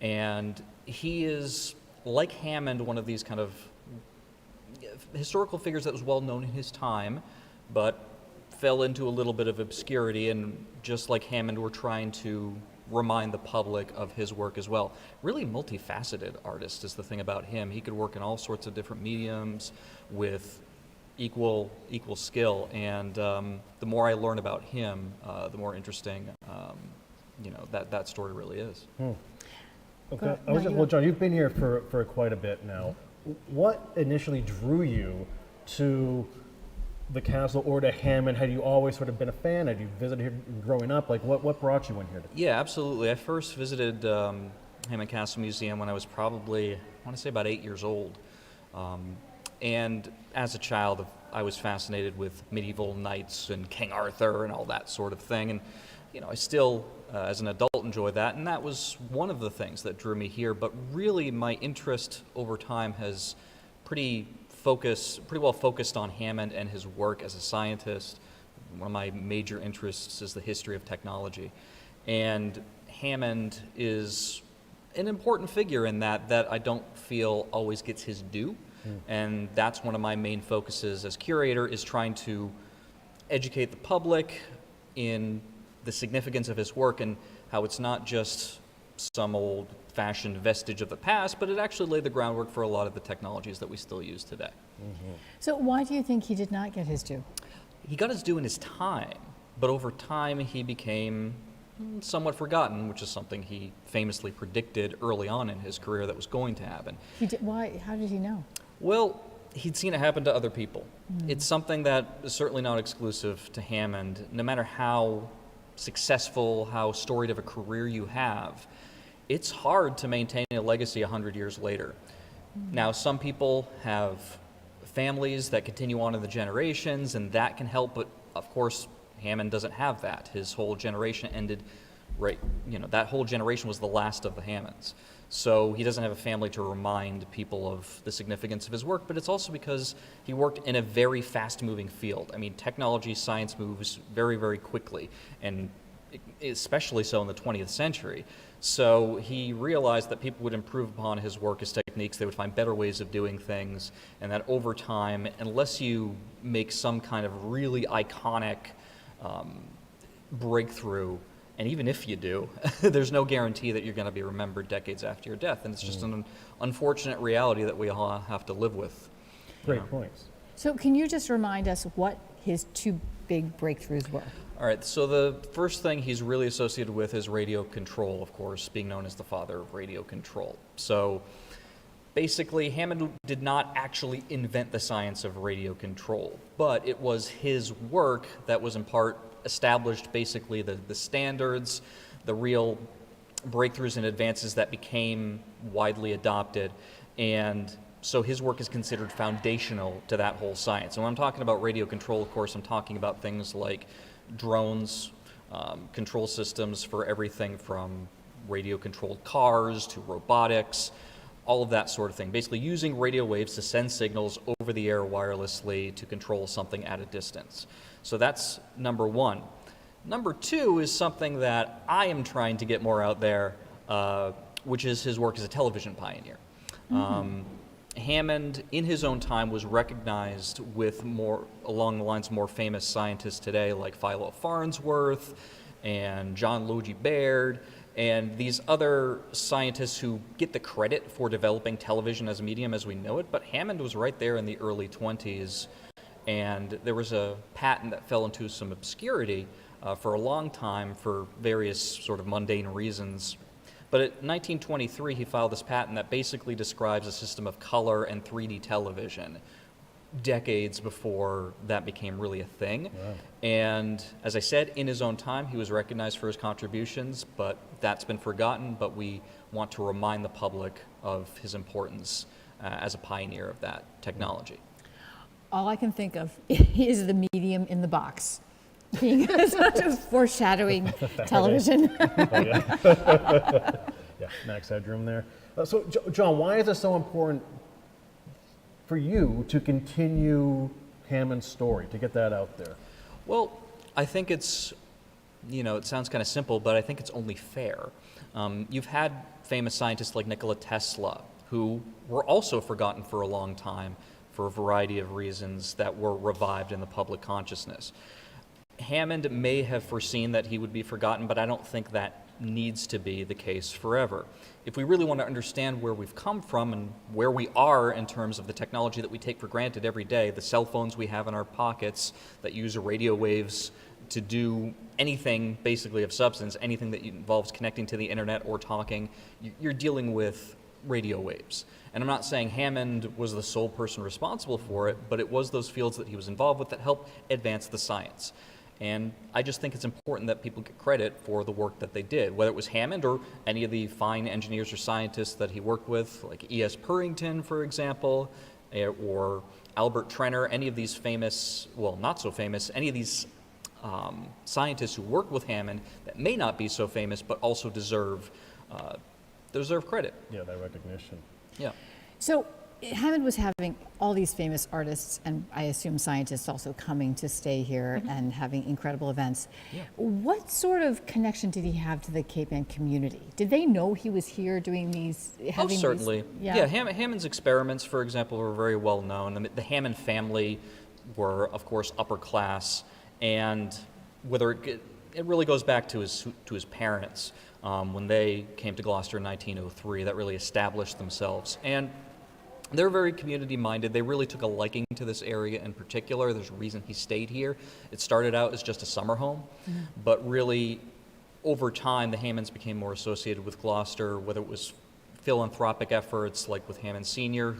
And he is, like Hammond, one of these kind of historical figures that was well known in his time, but fell into a little bit of obscurity, and just like Hammond, we're trying to remind the public of his work as well. Really multifaceted artist is the thing about him. He could work in all sorts of different mediums with equal skill, and the more I learn about him, the more interesting that story really is. Okay. No, Well, John, you've been here for quite a bit now. What initially drew you to the castle or to Hammond? Had you always sort of been a fan? Had you visited here growing up? Like, what brought you in here? Yeah, absolutely. I first visited Hammond Castle Museum when I was probably, I want to say, about 8 years old. And as a child, I was fascinated with medieval knights and King Arthur and all that sort of thing. And, I still, as an adult, enjoy that. And that was one of the things that drew me here. But really, my interest over time has pretty well focused on Hammond and his work as a scientist. One of my major interests is the history of technology. And Hammond is an important figure in that I don't feel always gets his due. And that's one of my main focuses as curator, is trying to educate the public in the significance of his work and how it's not just some old-fashioned vestige of the past, but it actually laid the groundwork for a lot of the technologies that we still use today. So why do you think he did not get his due? He got his due in his time, but over time he became somewhat forgotten, which is something he famously predicted early on in his career that was going to happen. Why? How did he know? Well, he'd seen it happen to other people. It's something that is certainly not exclusive to Hammond. No matter how successful, how storied of a career you have, it's hard to maintain a legacy 100 years later. Now, some people have families that continue on in the generations, and that can help, but of course, Hammond doesn't have that. His whole generation ended that whole generation was the last of the Hammonds. So he doesn't have a family to remind people of the significance of his work, but it's also because he worked in a very fast-moving field. I mean, technology, science moves very, very quickly, and especially so in the 20th century. So he realized that people would improve upon his work, his techniques, they would find better ways of doing things, and that over time, unless you make some kind of really iconic breakthrough, and even if you do, there's no guarantee that you're going to be remembered decades after your death, and it's just an unfortunate reality that we all have to live with. Great points. So can you just remind us what his two big breakthroughs were? All right, so the first thing he's really associated with is radio control, of course, being known as the father of radio control. So basically, Hammond did not actually invent the science of radio control, but it was his work that was in part established basically the standards, the real breakthroughs and advances that became widely adopted. And so his work is considered foundational to that whole science. And when I'm talking about radio control, of course, I'm talking about things like drones, control systems for everything from radio-controlled cars to robotics, all of that sort of thing. Basically using radio waves to send signals over the air wirelessly to control something at a distance. So that's number one. Number two is something that I am trying to get more out there, which is his work as a television pioneer. Hammond, in his own time, was recognized with more, along the lines of more famous scientists today, like Philo Farnsworth and John Logie Baird, and these other scientists who get the credit for developing television as a medium as we know it. But Hammond was right there in the early 20s, and there was a patent that fell into some obscurity for a long time for various sort of mundane reasons. But in 1923, he filed this patent that basically describes a system of color and 3D television, decades before that became really a thing. Wow. And as I said, in his own time, he was recognized for his contributions, but that's been forgotten. But we want to remind the public of his importance as a pioneer of that technology. All I can think of is the medium in the box being sort of foreshadowing television. Yeah, max headroom there. So, John, why is it so important for you to continue Hammond's story, to get that out there? Well, I think it's, it sounds kind of simple, but I think it's only fair. You've had famous scientists like Nikola Tesla, who were also forgotten for a long time, for a variety of reasons that were revived in the public consciousness. Hammond may have foreseen that he would be forgotten, but I don't think that needs to be the case forever. If we really want to understand where we've come from and where we are in terms of the technology that we take for granted every day, the cell phones we have in our pockets that use radio waves to do anything basically of substance, anything that involves connecting to the internet or talking, you're dealing with radio waves. And I'm not saying Hammond was the sole person responsible for it, but it was those fields that he was involved with that helped advance the science. And I just think it's important that people get credit for the work that they did, whether it was Hammond or any of the fine engineers or scientists that he worked with, like E.S. Purrington, for example, or Albert Trenner, any of these famous, well, not so famous, any of these scientists who worked with Hammond that may not be so famous but also deserve credit. Yeah, that recognition. Yeah. So Hammond was having all these famous artists and I assume scientists also coming to stay here and having incredible events. Yeah. What sort of connection did he have to the Cape Ann community? Did they know he was here doing these? Having certainly. These, yeah, Hammond's experiments, for example, were very well known. The Hammond family were, of course, upper class, and whether it really goes back to his parents. When they came to Gloucester in 1903, that really established themselves. And they're very community-minded. They really took a liking to this area in particular. There's a reason he stayed here. It started out as just a summer home, but really, over time, the Hammonds became more associated with Gloucester, whether it was philanthropic efforts, like with Hammond Sr.,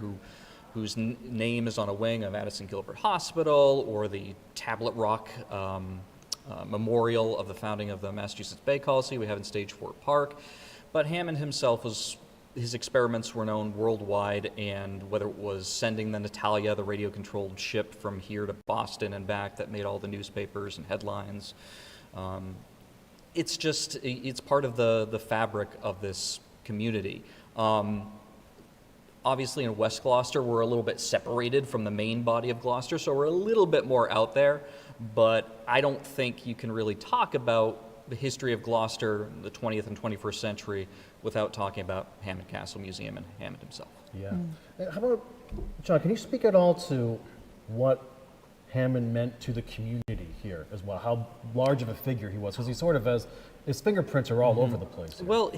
whose name is on a wing of Addison Gilbert Hospital, or the Tablet Rock memorial of the founding of the Massachusetts Bay Colony we have in Stage Fort Park. But Hammond himself his experiments were known worldwide, and whether it was sending the Natalia, the radio-controlled ship, from here to Boston and back that made all the newspapers and headlines, it's part of the fabric of this community. Obviously in West Gloucester, we're a little bit separated from the main body of Gloucester, so we're a little bit more out there, but I don't think you can really talk about the history of Gloucester, the 20th and 21st century, without talking about Hammond Castle Museum and Hammond himself. Yeah. How about, John, can you speak at all to what Hammond meant to the community here as well? How large of a figure he was? Because he sort of has, his fingerprints are all over the place here. Well,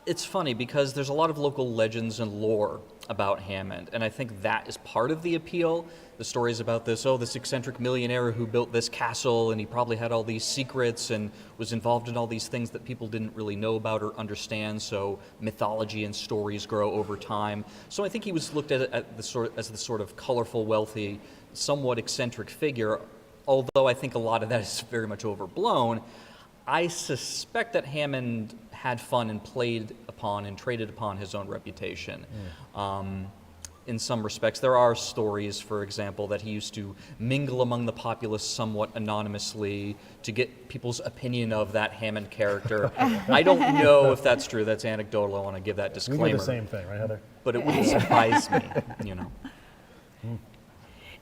it's funny because there's a lot of local legends and lore about Hammond, and I think that is part of the appeal. The stories about this eccentric millionaire who built this castle, and he probably had all these secrets and was involved in all these things that people didn't really know about or understand, so mythology and stories grow over time. So I think he was looked at as the sort of colorful, wealthy, somewhat eccentric figure, although I think a lot of that is very much overblown. I suspect that Hammond had fun and played upon and traded upon his own reputation. In some respects, there are stories, for example, that he used to mingle among the populace somewhat anonymously to get people's opinion of that Hammond character. I don't know if that's true. That's anecdotal. I want to give that disclaimer. We do the same thing, right, Heather? But it wouldn't surprise me, you know.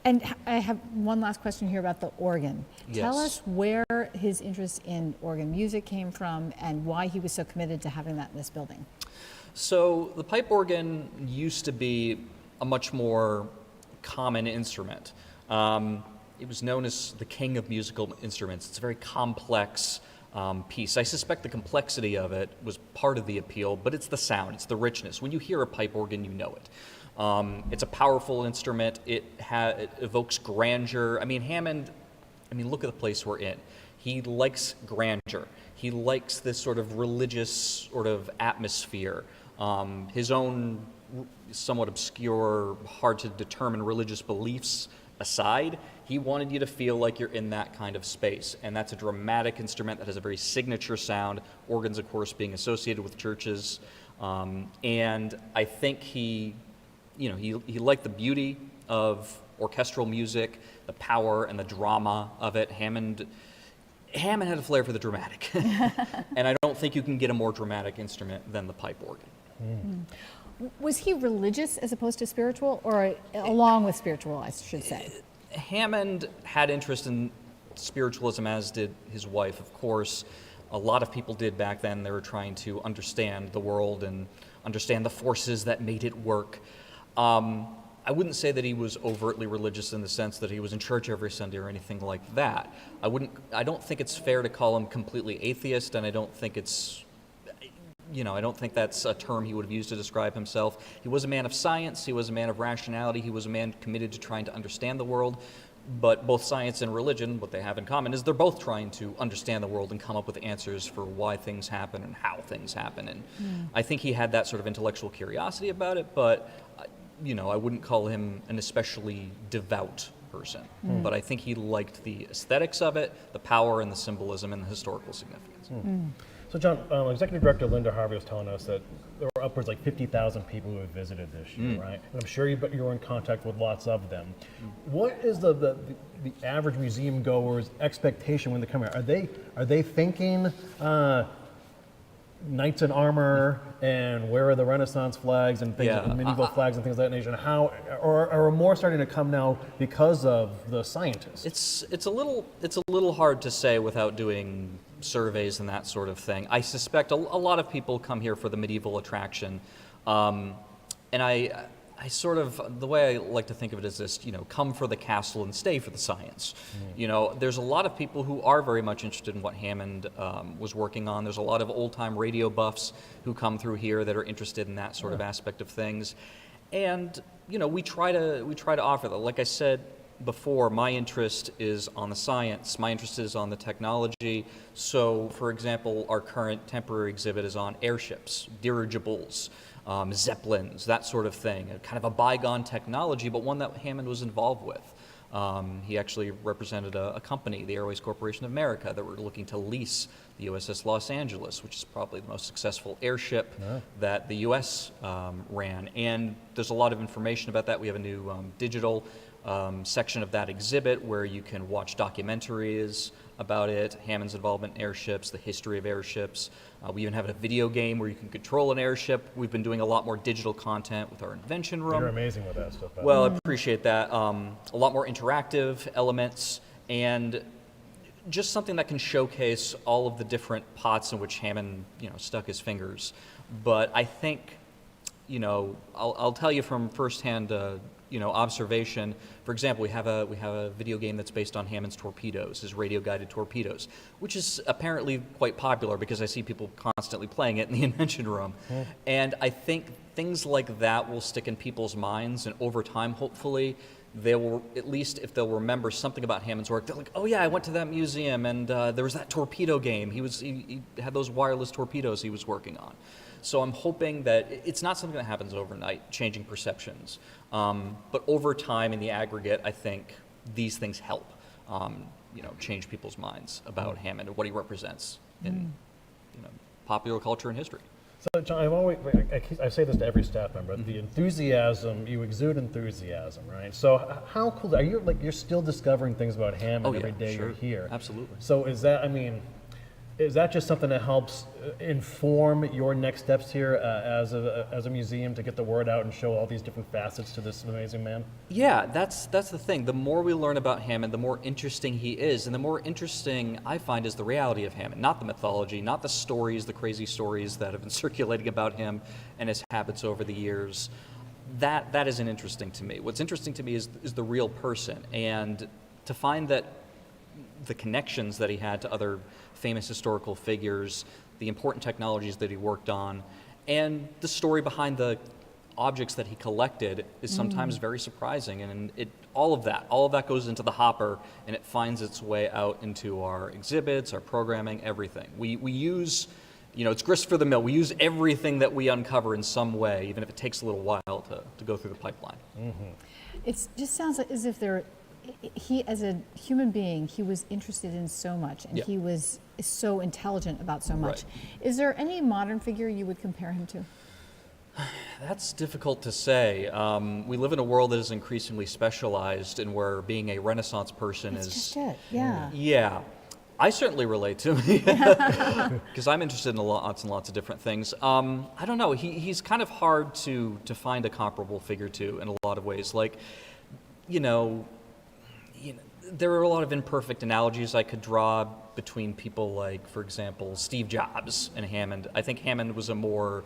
And I have one last question here about the organ. Tell Yes. us where his interest in organ music came from and why he was so committed to having that in this building. So the pipe organ used to be a much more common instrument. It was known as the king of musical instruments. It's a very complex piece. I suspect the complexity of it was part of the appeal, but it's the sound, it's the richness. When you hear a pipe organ, you know it. It's a powerful instrument. It evokes grandeur. Hammond, look at the place we're in. He likes grandeur. He likes this sort of religious sort of atmosphere. His own somewhat obscure, hard to determine religious beliefs aside, he wanted you to feel like you're in that kind of space. And that's a dramatic instrument that has a very signature sound, organs, of course, being associated with churches. And I think he liked the beauty of orchestral music, the power and the drama of it. Hammond had a flair for the dramatic. And I don't think you can get a more dramatic instrument than the pipe organ. Was he religious as opposed to spiritual, or along with spiritual, I should say? Hammond had interest in spiritualism, as did his wife, of course. A lot of people did back then. They were trying to understand the world and understand the forces that made it work. I wouldn't say that he was overtly religious in the sense that he was in church every Sunday or anything like that. I don't think it's fair to call him completely atheist, and I don't think it's, I don't think that's a term he would have used to describe himself. He was a man of science, he was a man of rationality, he was a man committed to trying to understand the world, but both science and religion, what they have in common is they're both trying to understand the world and come up with answers for why things happen and how things happen. And I think he had that sort of intellectual curiosity about it, but I wouldn't call him an especially devout person. But I think he liked the aesthetics of it, the power and the symbolism and the historical significance. So, John, Executive Director Linda Harvey was telling us that there were upwards like 50,000 people who have visited this year, right? And I'm sure you were in contact with lots of them. What is the average museum goer's expectation when they come here? Are they thinking knights in armor and where are the Renaissance flags and things, medieval flags and things of that nature? And how, or are more starting to come now because of the scientists? It's a little hard to say without doing surveys and that sort of thing. I suspect a lot of people come here for the medieval attraction, and I sort of, the way I like to think of it is this, come for the castle and stay for the science. There's a lot of people who are very much interested in what Hammond was working on. There's a lot of old-time radio buffs who come through here that are interested in that sort of aspect of things. And, we try to offer that. Like I said before, my interest is on the science, my interest is on the technology. So, for example, our current temporary exhibit is on airships, dirigibles, Zeppelins, that sort of thing, kind of a bygone technology, but one that Hammond was involved with. He actually represented a company, the Airways Corporation of America, that were looking to lease the USS Los Angeles, which is probably the most successful airship that the U.S. Ran. And there's a lot of information about that. We have a new digital section of that exhibit where you can watch documentaries about it, Hammond's involvement in airships, the history of airships. We even have a video game where you can control an airship. We've been doing a lot more digital content with our invention room. You're amazing with that stuff. Well, I appreciate that. A lot more interactive elements and just something that can showcase all of the different pots in which Hammond, stuck his fingers. But I think, I'll tell you from firsthand, observation. For example, we have a video game that's based on Hammond's torpedoes, his radio-guided torpedoes, which is apparently quite popular because I see people constantly playing it in the invention room. And I think things like that will stick in people's minds, and over time, hopefully, they will, at least if they'll remember something about Hammond's work, they're like, oh yeah, I went to that museum and there was that torpedo game. He had those wireless torpedoes he was working on. So I'm hoping that it's not something that happens overnight, changing perceptions. But over time, in the aggregate, I think these things help, change people's minds about Hammond and what he represents in, popular culture and history. So, John, I say this to every staff member: the enthusiasm, you exude enthusiasm, right? So, how cool are you? You're still discovering things about Hammond every day you're here. Absolutely. So, is that just something that helps inform your next steps here as a museum to get the word out and show all these different facets to this amazing man? Yeah, that's the thing. The more we learn about Hammond, the more interesting he is, and the more interesting I find is the reality of Hammond, not the mythology, not the stories, the crazy stories that have been circulating about him and his habits over the years. That isn't interesting to me. What's interesting to me is the real person, and to find that the connections that he had to other famous historical figures, the important technologies that he worked on, and the story behind the objects that he collected is sometimes very surprising. And all of that goes into the hopper, and it finds its way out into our exhibits, our programming, everything. We use, it's grist for the mill. We use everything that we uncover in some way, even if it takes a little while to go through the pipeline. It just sounds like as if he, as a human being, he was interested in so much, and he was so intelligent about so much. Right. Is there any modern figure you would compare him to? That's difficult to say. We live in a world that is increasingly specialized, and where being a Renaissance person That's is just it. Yeah. Yeah. I certainly relate to him because I'm interested in lots and lots of different things. I don't know. He's kind of hard to find a comparable figure to in a lot of ways. There are a lot of imperfect analogies I could draw between people like, for example, Steve Jobs and Hammond. I think Hammond was a more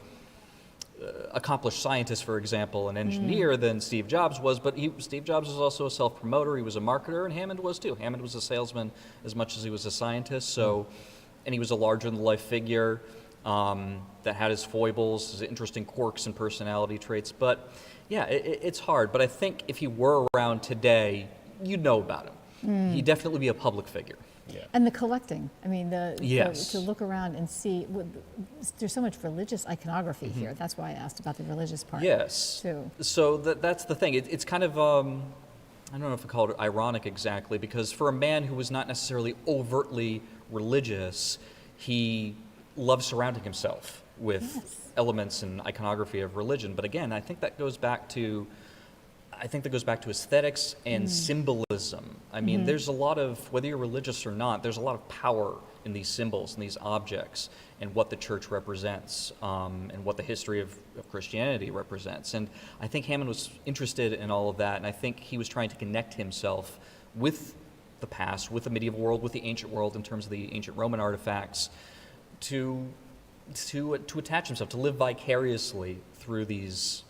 accomplished scientist, for example, an engineer than Steve Jobs was, but Steve Jobs was also a self-promoter, he was a marketer, and Hammond was too. Hammond was a salesman as much as he was a scientist, so, and he was a larger-than-life figure that had his foibles, his interesting quirks and personality traits, but yeah, it's hard, but I think if he were around today, you'd know about him. He'd definitely be a public figure. And the collecting, I mean, Yes. to look around and see, there's so much religious iconography here. That's why I asked about the religious part. Yes. Too. So that's the thing. It's kind of, I don't know if I call it ironic exactly, because for a man who was not necessarily overtly religious, he loved surrounding himself with elements and iconography of religion. But again, I think that goes back to aesthetics and symbolism. I mean, there's a lot of, whether you're religious or not, there's a lot of power in these symbols and these objects and what the church represents and what the history of Christianity represents. And I think Hammond was interested in all of that, and I think he was trying to connect himself with the past, with the medieval world, with the ancient world in terms of the ancient Roman artifacts, to attach himself, to live vicariously through these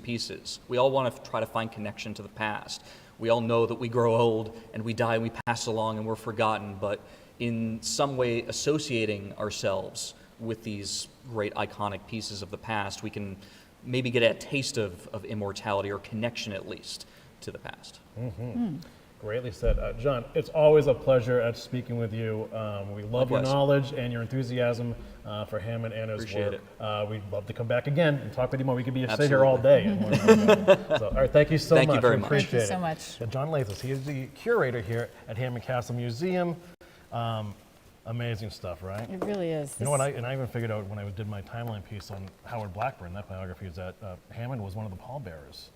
pieces. We all want to try to find connection to the past. We all know that we grow old and we die and we pass along and we're forgotten, but in some way associating ourselves with these great iconic pieces of the past, we can maybe get a taste of immortality or connection at least to the past. Greatly said. John, it's always a pleasure speaking with you. We love your Likewise. knowledge and your enthusiasm for Hammond and his Appreciate work. We'd love to come back again and talk with you more. We could be sit Absolutely. here all day. And more. So, all right, thank you so Thank much. you very We much. appreciate Thank you so it. much. Yeah, John Lathis, he is the curator here at Hammond Castle Museum. Amazing stuff, right? It really is. You know what? I even figured out when I did my timeline piece on Howard Blackburn, that biography, is that Hammond was one of the pallbearers.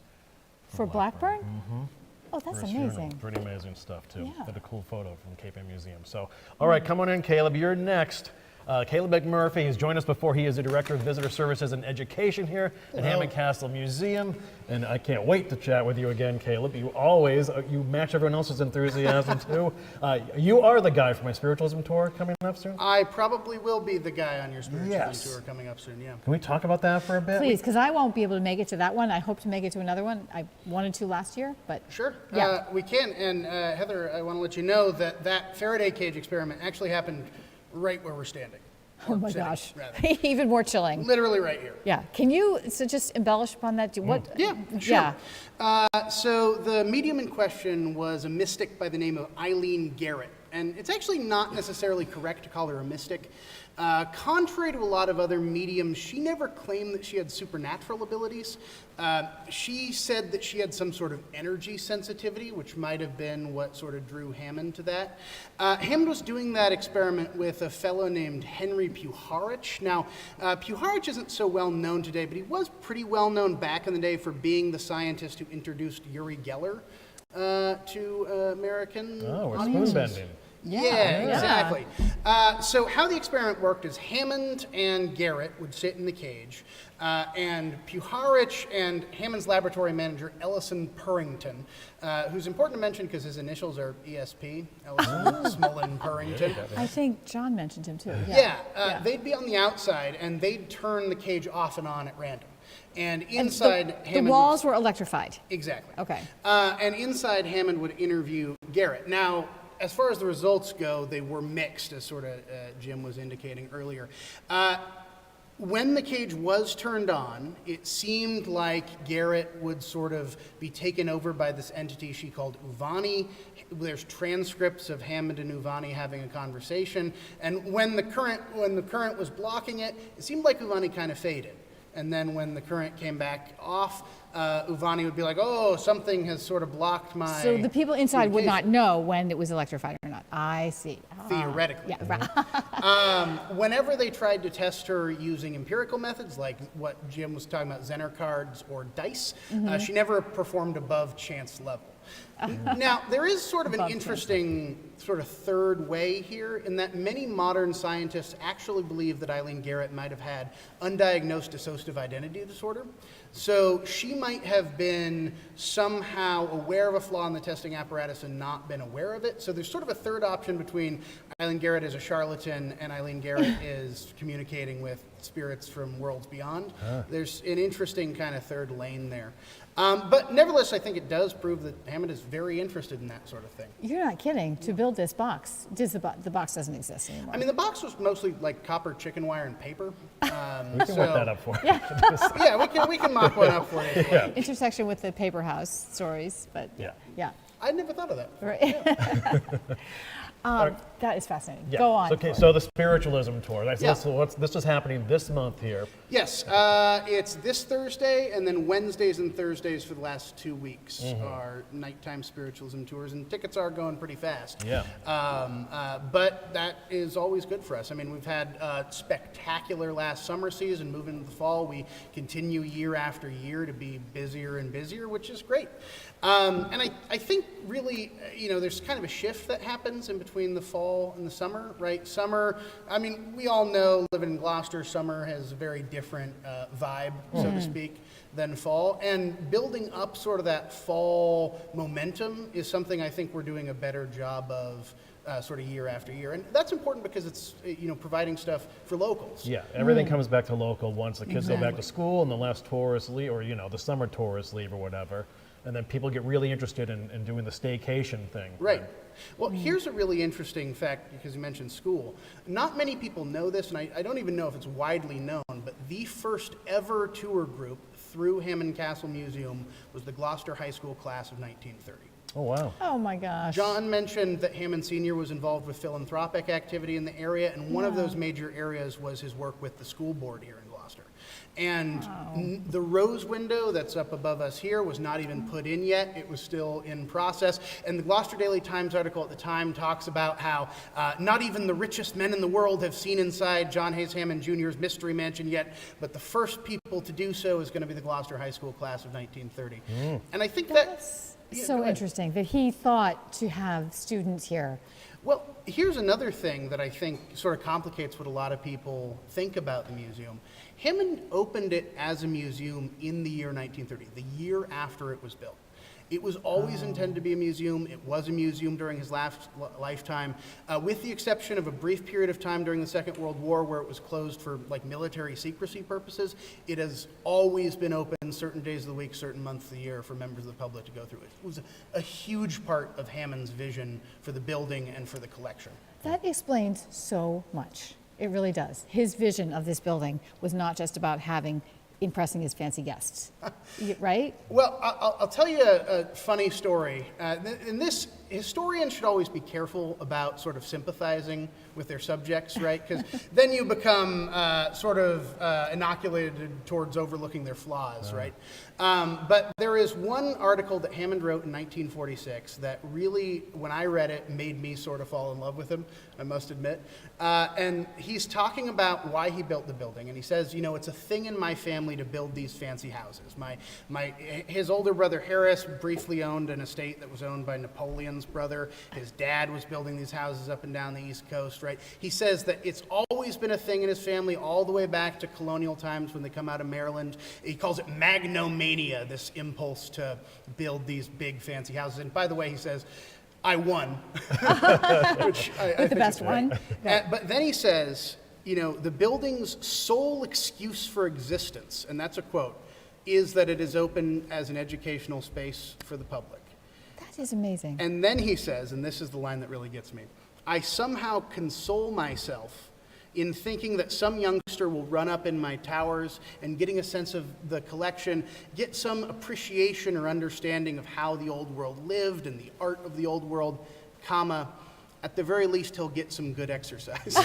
For Blackburn? Oh, that's First funeral. amazing. Pretty amazing stuff, too. Yeah. Got a cool photo from Cape Ann Museum. So, all right, come on in, Caleb. You're next. Caleb McMurphy has joined us before. He is the Director of Visitor Services and Education here at Hammond Castle Museum. And I can't wait to chat with you again, Caleb. You always, you match everyone else's enthusiasm, too. You are the guy for my spiritualism tour coming up soon. I probably will be the guy on your spiritualism Yes. tour coming up soon, yeah. Can we talk about that for a bit? Please, because I won't be able to make it to that one. I hope to make it to another one. I wanted to last year, but Sure, Yeah. we can. And Heather, I want to let you know that that Faraday cage experiment actually happened right where we're standing. oh Or my sitting, gosh, rather. even more chilling. Literally right here. Yeah. Can you just embellish upon that? What? Yeah, sure. Yeah. So the medium in question was a mystic by the name of Eileen Garrett. And it's actually not necessarily correct to call her a mystic. Contrary to a lot of other mediums, she never claimed that she had supernatural abilities. She said that she had some sort of energy sensitivity, which might have been what sort of drew Hammond to that. Hammond was doing that experiment with a fellow named Henry Puharich. Now, Puharich isn't so well known today, but he was pretty well known back in the day for being the scientist who introduced Uri Geller to American Oh, we're spoon audiences. bending. Yeah, exactly. So how the experiment worked is Hammond and Garrett would sit in the cage, and Puharich and Hammond's laboratory manager, Ellison Purrington, who's important to mention because his initials are ESP, Ellison Smolin Purrington. I think John mentioned him too. Yeah, they'd be on the outside, and they'd turn the cage off and on at random. And inside, the Hammond walls were electrified. Exactly. Okay. And inside, Hammond would interview Garrett. Now, as far as the results go, they were mixed, as sort of Jim was indicating earlier. When the cage was turned on, it seemed like Garrett would sort of be taken over by this entity she called Uvani. There's transcripts of Hammond and Uvani having a conversation, and when the current was blocking it, it seemed like Uvani kind of faded. And then when the current came back off, Uvani would be like, oh, something has sort of blocked my So the people inside would not communication." know when it was electrified or not. I see. Theoretically. Yeah. Right. Whenever they tried to test her using empirical methods, like what Jim was talking about, Zener cards or dice, she never performed above chance level. Now, there is sort of an Above chance interesting sort of third way here in that many modern scientists actually believe that Eileen Garrett might have had undiagnosed dissociative identity disorder. So she might have been somehow aware of a flaw in the testing apparatus and not been aware of it. So there's sort of a third option between Eileen Garrett is a charlatan and Eileen Garrett is communicating with spirits from worlds beyond. There's an interesting kind of third lane there. But nevertheless, I think it does prove that Hammond is very interested in that sort of thing. You're not kidding. To build this box, the box doesn't exist anymore. I mean, the box was mostly like copper chicken wire and paper. We can work that up for you. Yeah, we can mock one up for you. Yeah. Intersection with the paper house stories, but Yeah. yeah. I never thought of that. Right. That is fascinating. Yeah. Go on. Okay, so the spiritualism tour. Yeah. This is happening this month here. Yes, it's this Thursday, and then Wednesdays and Thursdays for the last 2 weeks are nighttime spiritualism tours, and tickets are going pretty fast. Yeah. But that is always good for us. I mean, we've had a spectacular last summer season. Moving into the fall, we continue year after year to be busier and busier, which is great. And I think really, there's kind of a shift that happens in between the fall and the summer, right? Summer, I mean, we all know living in Gloucester, summer has a very different vibe, so to speak, than fall. And building up sort of that fall momentum is something I think we're doing a better job of sort of year after year. And that's important because it's, providing stuff for locals. Yeah, everything comes back to local once the kids go back to school and the last tourists leave, or the summer tourists leave or whatever. And then people get really interested in doing the staycation thing. Right. Well, here's a really interesting fact, because you mentioned school. Not many people know this, and I don't even know if it's widely known, but the first ever tour group through Hammond Castle Museum was the Gloucester High School class of 1930. Oh, wow. Oh my gosh. John mentioned that Hammond Sr. was involved with philanthropic activity in the area, and one of those major areas was his work with the school board here in Gloucester. And the rose window that's up above us here was not even put in yet. It was still in process. And the Gloucester Daily Times article at the time talks about how not even the richest men in the world have seen inside John Hayes Hammond Jr.'s Mystery Mansion yet, but the first people to do so is going to be the Gloucester High School class of 1930. And I think That's Yeah, so go ahead. interesting that he thought to have students here. Well, here's another thing that I think sort of complicates what a lot of people think about the museum. Hammond opened it as a museum in the year 1930, the year after it was built. It was always intended to be a museum. It was a museum during his last lifetime, with the exception of a brief period of time during the Second World War where it was closed for military secrecy purposes. It has always been open certain days of the week, certain months of the year for members of the public to go through it. It was a huge part of Hammond's vision for the building and for the collection. That explains so much. It really does. His vision of this building was not just about impressing his fancy guests, right? Well, I'll tell you a funny story. In this, historians should always be careful about sort of sympathizing with their subjects, right? Because then you become inoculated towards overlooking their flaws, right? But there is one article that Hammond wrote in 1946 that really, when I read it, made me sort of fall in love with him, I must admit. And he's talking about why he built the building. And he says, it's a thing in my family to build these fancy houses. His older brother Harris briefly owned an estate that was owned by Napoleon's brother. His dad was building these houses up and down the East Coast, right? He says that it's always been a thing in his family all the way back to colonial times when they come out of Maryland. He calls it magnomania, this impulse to build these big fancy houses. And by the way, he says, I won. Which I With think the best is great. one. But then he says, the building's sole excuse for existence, and that's a quote, is that it is open as an educational space for the public. That is amazing. And then he says, and this is the line that really gets me, I somehow console myself in thinking that some youngster will run up in my towers and getting a sense of the collection, get some appreciation or understanding of how the old world lived and the art of the old world, comma, at the very least, he'll get some good exercise. Which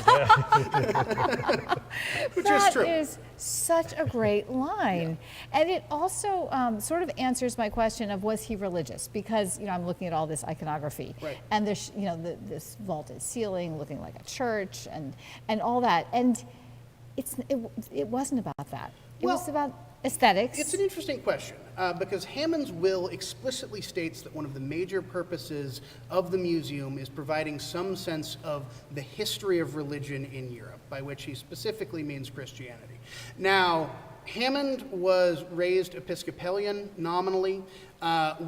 is true. That is such a great line. Yeah. And it also sort of answers my question of was he religious? Because, I'm looking at all this iconography. Right. And there's, this vaulted ceiling looking like a church and all that. And it wasn't about that. It was about Aesthetics. It's an interesting question because Hammond's will explicitly states that one of the major purposes of the museum is providing some sense of the history of religion in Europe, by which he specifically means Christianity. Now, Hammond was raised Episcopalian nominally.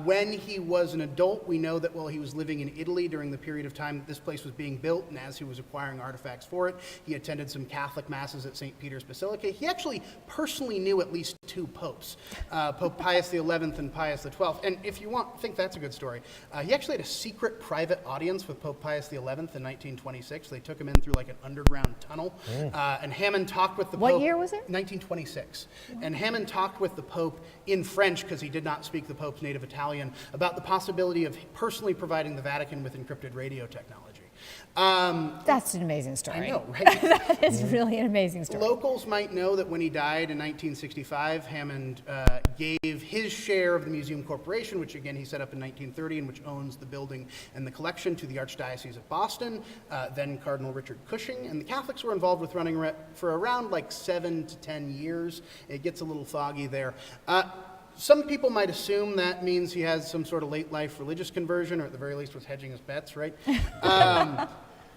When he was an adult, we know that while he was living in Italy during the period of time that this place was being built, and as he was acquiring artifacts for it, he attended some Catholic masses at St. Peter's Basilica. He actually personally knew at least 2 popes, Pope Pius XI and Pius XII. And if you think that's a good story, he actually had a secret private audience with Pope Pius XI in 1926. They took him in through like an underground tunnel, and Hammond talked with the Pope. What year was it? 1926. And Hammond talked with the Pope in French, because he did not speak the Pope's native Italian, about the possibility of personally providing the Vatican with encrypted radio technology. That's an amazing story. I know, right? That is really an amazing story. Locals might know that when he died in 1965, Hammond gave his share of the Museum Corporation, which again he set up in 1930 and which owns the building and the collection, to the Archdiocese of Boston, then Cardinal Richard Cushing. And the Catholics were involved with running for around like 7 to 10 years. It gets a little foggy there. Some people might assume that means he has some sort of late life religious conversion, or at the very least was hedging his bets, right?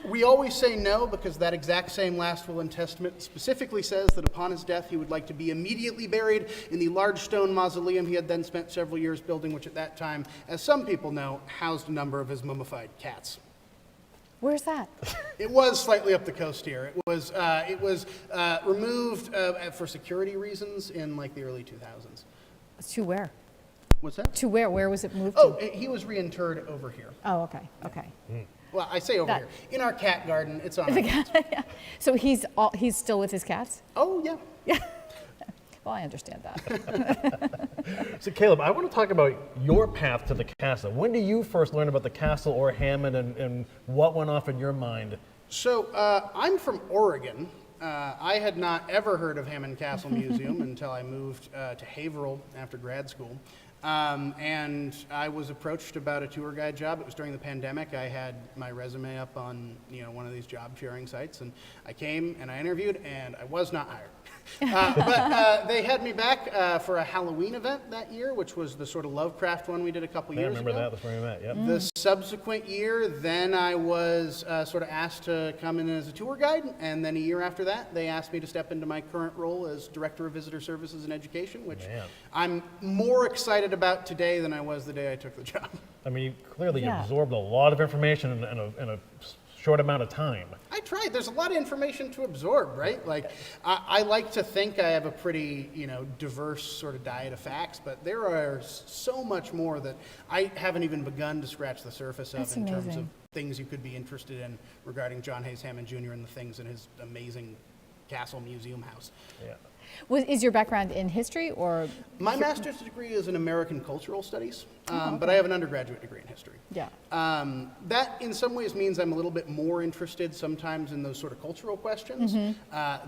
We always say no, because that exact same last will and testament specifically says that upon his death he would like to be immediately buried in the large stone mausoleum he had then spent several years building, which at that time, as some people know, housed a number of his mummified cats. Where's that? It was slightly up the coast here. It was removed for security reasons in like the early 2000s. To where? What's that? To where? Where was it moved Oh, to? he was reinterred over here. Oh, okay, okay. Well, I say over That- here. In our cat garden. It's on our house. So he's still with his cats? Oh, yeah. Well, I understand that. So Caleb, I want to talk about your path to the castle. When did you first learn about the castle or Hammond, and what went off in your mind? So I'm from Oregon. I had not ever heard of Hammond Castle Museum until I moved to Haverhill after grad school. And I was approached about a tour guide job. It was during the pandemic. I had my resume up on one of these job sharing sites, and I came and I interviewed, and I was not hired. But they had me back for a Halloween event that year, which was the sort of Lovecraft one we did a couple I years remember ago. that. That's where we met. Yep. The subsequent year, then I was sort of asked to come in as a tour guide, and then a year after that, they asked me to step into my current role as Director of Visitor Services and Education, which Man. I'm more excited about today than I was the day I took the job. I mean, you clearly Yeah. absorbed a lot of information in a short amount of time. I tried. There's a lot of information to absorb, right? Like, I like to think I have a pretty, diverse sort of diet of facts, but there are so much more that I haven't even begun to scratch the surface of That's in terms of amazing. things you could be interested in regarding John Hayes Hammond Jr. and the things in his amazing castle museum house. Yeah. Is your background in history or? My master's degree is in American Cultural Studies, but I have an undergraduate degree in history. Yeah. That in some ways means I'm a little bit more interested sometimes in those sort of cultural questions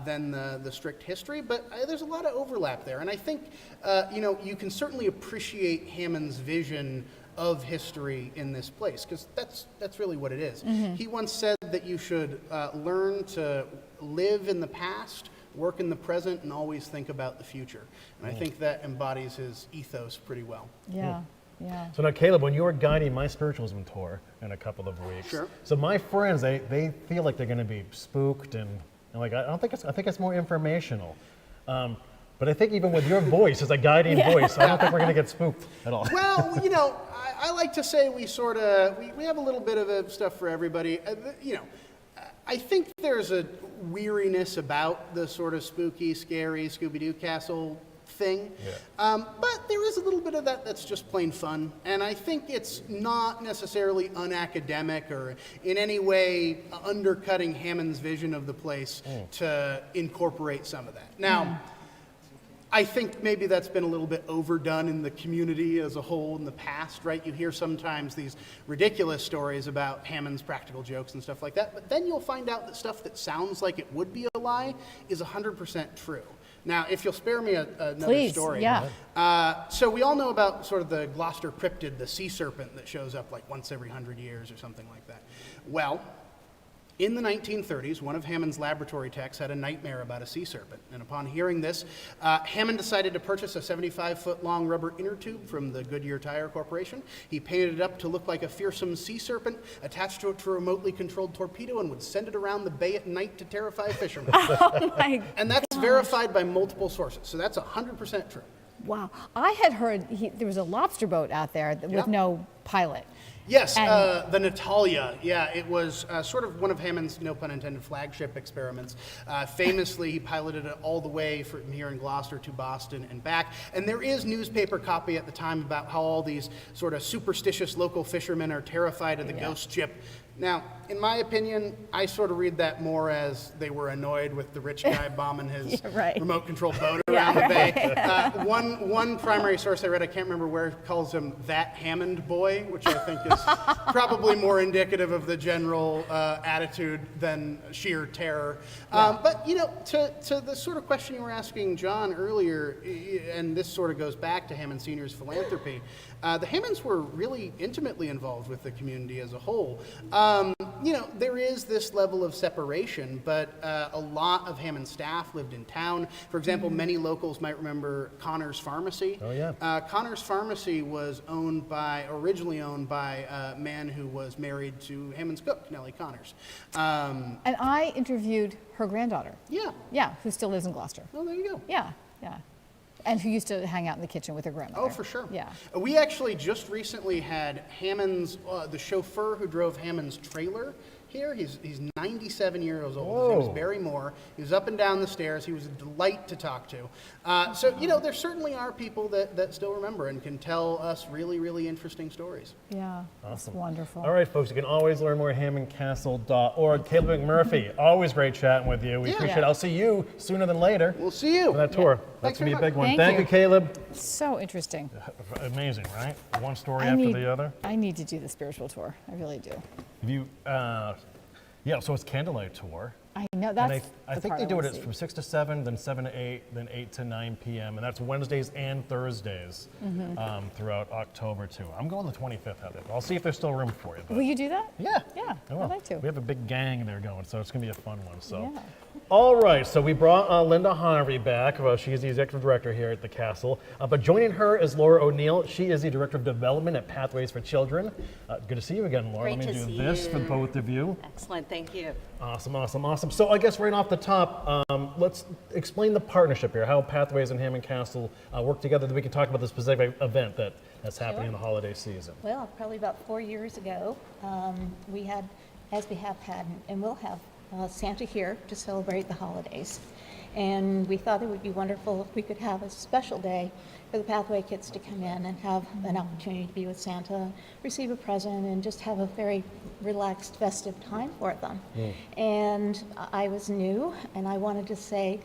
than the strict history, but there's a lot of overlap there. And I think, you can certainly appreciate Hammond's vision of history in this place, because that's really what it is. He once said that you should learn to live in the past, work in the present, and always think about the future. And I think that embodies his ethos pretty well. Yeah. Yeah. So now, Caleb, when you were guiding my spiritualism tour in a couple of weeks, Sure. so my friends, they feel like they're going to be spooked, and like I think it's more informational. But I think even with your voice as a guiding voice, I don't think we're going to get spooked at all. Well, I like to say we have a little bit of stuff for everybody. I think there's a weariness about the sort of spooky, scary Scooby-Doo castle thing. Yeah. But there is a little bit of that that's just plain fun. And I think it's not necessarily unacademic or in any way undercutting Hammond's vision of the place to incorporate some of that. Now, I think maybe that's been a little bit overdone in the community as a whole in the past, right? You hear sometimes these ridiculous stories about Hammond's practical jokes and stuff like that, but then you'll find out that stuff that sounds like it would be a lie is 100% true. Now, if you'll spare me another Please, story. yeah. So we all know about sort of the Gloucester cryptid, the sea serpent that shows up like once every 100 years or something like that. Well, In the 1930s, one of Hammond's laboratory techs had a nightmare about a sea serpent, and upon hearing this, Hammond decided to purchase a 75-foot-long rubber inner tube from the Goodyear Tire Corporation. He painted it up to look like a fearsome sea serpent, attached to it to a remotely controlled torpedo, and would send it around the bay at night to terrify fishermen. Oh my And that's verified by multiple sources, so that's 100% true. Wow. I had heard there was a lobster boat out there with Yeah. no pilot. Yes, And- the Natalia. Yeah, it was sort of one of Hammond's, no pun intended, flagship experiments. Famously, he piloted it all the way from here in Gloucester to Boston and back. And there is newspaper copy at the time about how all these sort of superstitious local fishermen are terrified of the ghost ship. Now, in my opinion, I sort of read that more as they were annoyed with the rich guy bombing his Yeah, right. remote-controlled boat around the bay. One primary source I read, I can't remember where, calls him that Hammond boy, which I think is probably more indicative of the general attitude than sheer terror. But, you know, to the sort of question you were asking John earlier, and this sort of goes back to Hammond Sr.'s philanthropy, the Hammonds were really intimately involved with the community as a whole. You know, there is this level of separation, but a lot of Hammond staff lived in town. For example, many locals might remember Connor's Pharmacy. Oh, yeah. Connor's Pharmacy was originally owned by a man who was married to Hammond's cook, Nellie Connors. And I interviewed her granddaughter. Yeah, Yeah, who still lives in Gloucester. well, there you go. Yeah, yeah. And who used to hang out in the kitchen with her grandmother. Oh, for sure. Yeah. We actually just recently had Hammond's, the chauffeur who drove Hammond's trailer here. He's 97 years old. His name is Whoa. Barry Moore. He was up and down the stairs. He was a delight to talk to. So, you know, there certainly are people that still remember and can tell us really, really interesting stories. Yeah, that's wonderful. All right, folks, you can always learn more at hammondcastle.org. Caleb McMurphy, always great chatting with you. We Yeah. appreciate it. I'll see you sooner than later We'll see you. for that tour. Thanks That's going to be a very big one. Thank Thank you. you, Caleb. So interesting. Amazing, right? One story I after need, the other. I need to do the spiritual tour. I really do. Have you, yeah, so it's Candlelight Tour. I know And that's I the think part they do wanna it, it's see. from 6 to 7, then 7 to 8, then 8 to 9 p.m. And that's Wednesdays and Thursdays throughout October, too. I'm going the 25th, Heather. I'll see if there's still room for you. But Will you do that? yeah. Yeah, I will. I'd like to. We have a big gang there going, so it's going to be a fun one. So. Yeah. All right, so we brought Linda Harvey back. She's the executive director here at the Castle. But joining her is Laura O'Neill. She is the director of development at Pathways for Children. Good to see you again, Laura. Great Let me to do see this for you. both of you. Excellent, thank you. Awesome, awesome, awesome. So I guess right off the top, let's explain the partnership here, how Pathways and Hammond Castle work together, that we can talk about the specific event that's happening in the holiday season. Well, probably about 4 years ago, we had, as we have had and will have, Santa here to celebrate the holidays. And we thought it would be wonderful if we could have a special day for the Pathway kids to come in and have an opportunity to be with Santa, receive a present, and just have a very relaxed, festive time for them. And I was new, and I wanted to say,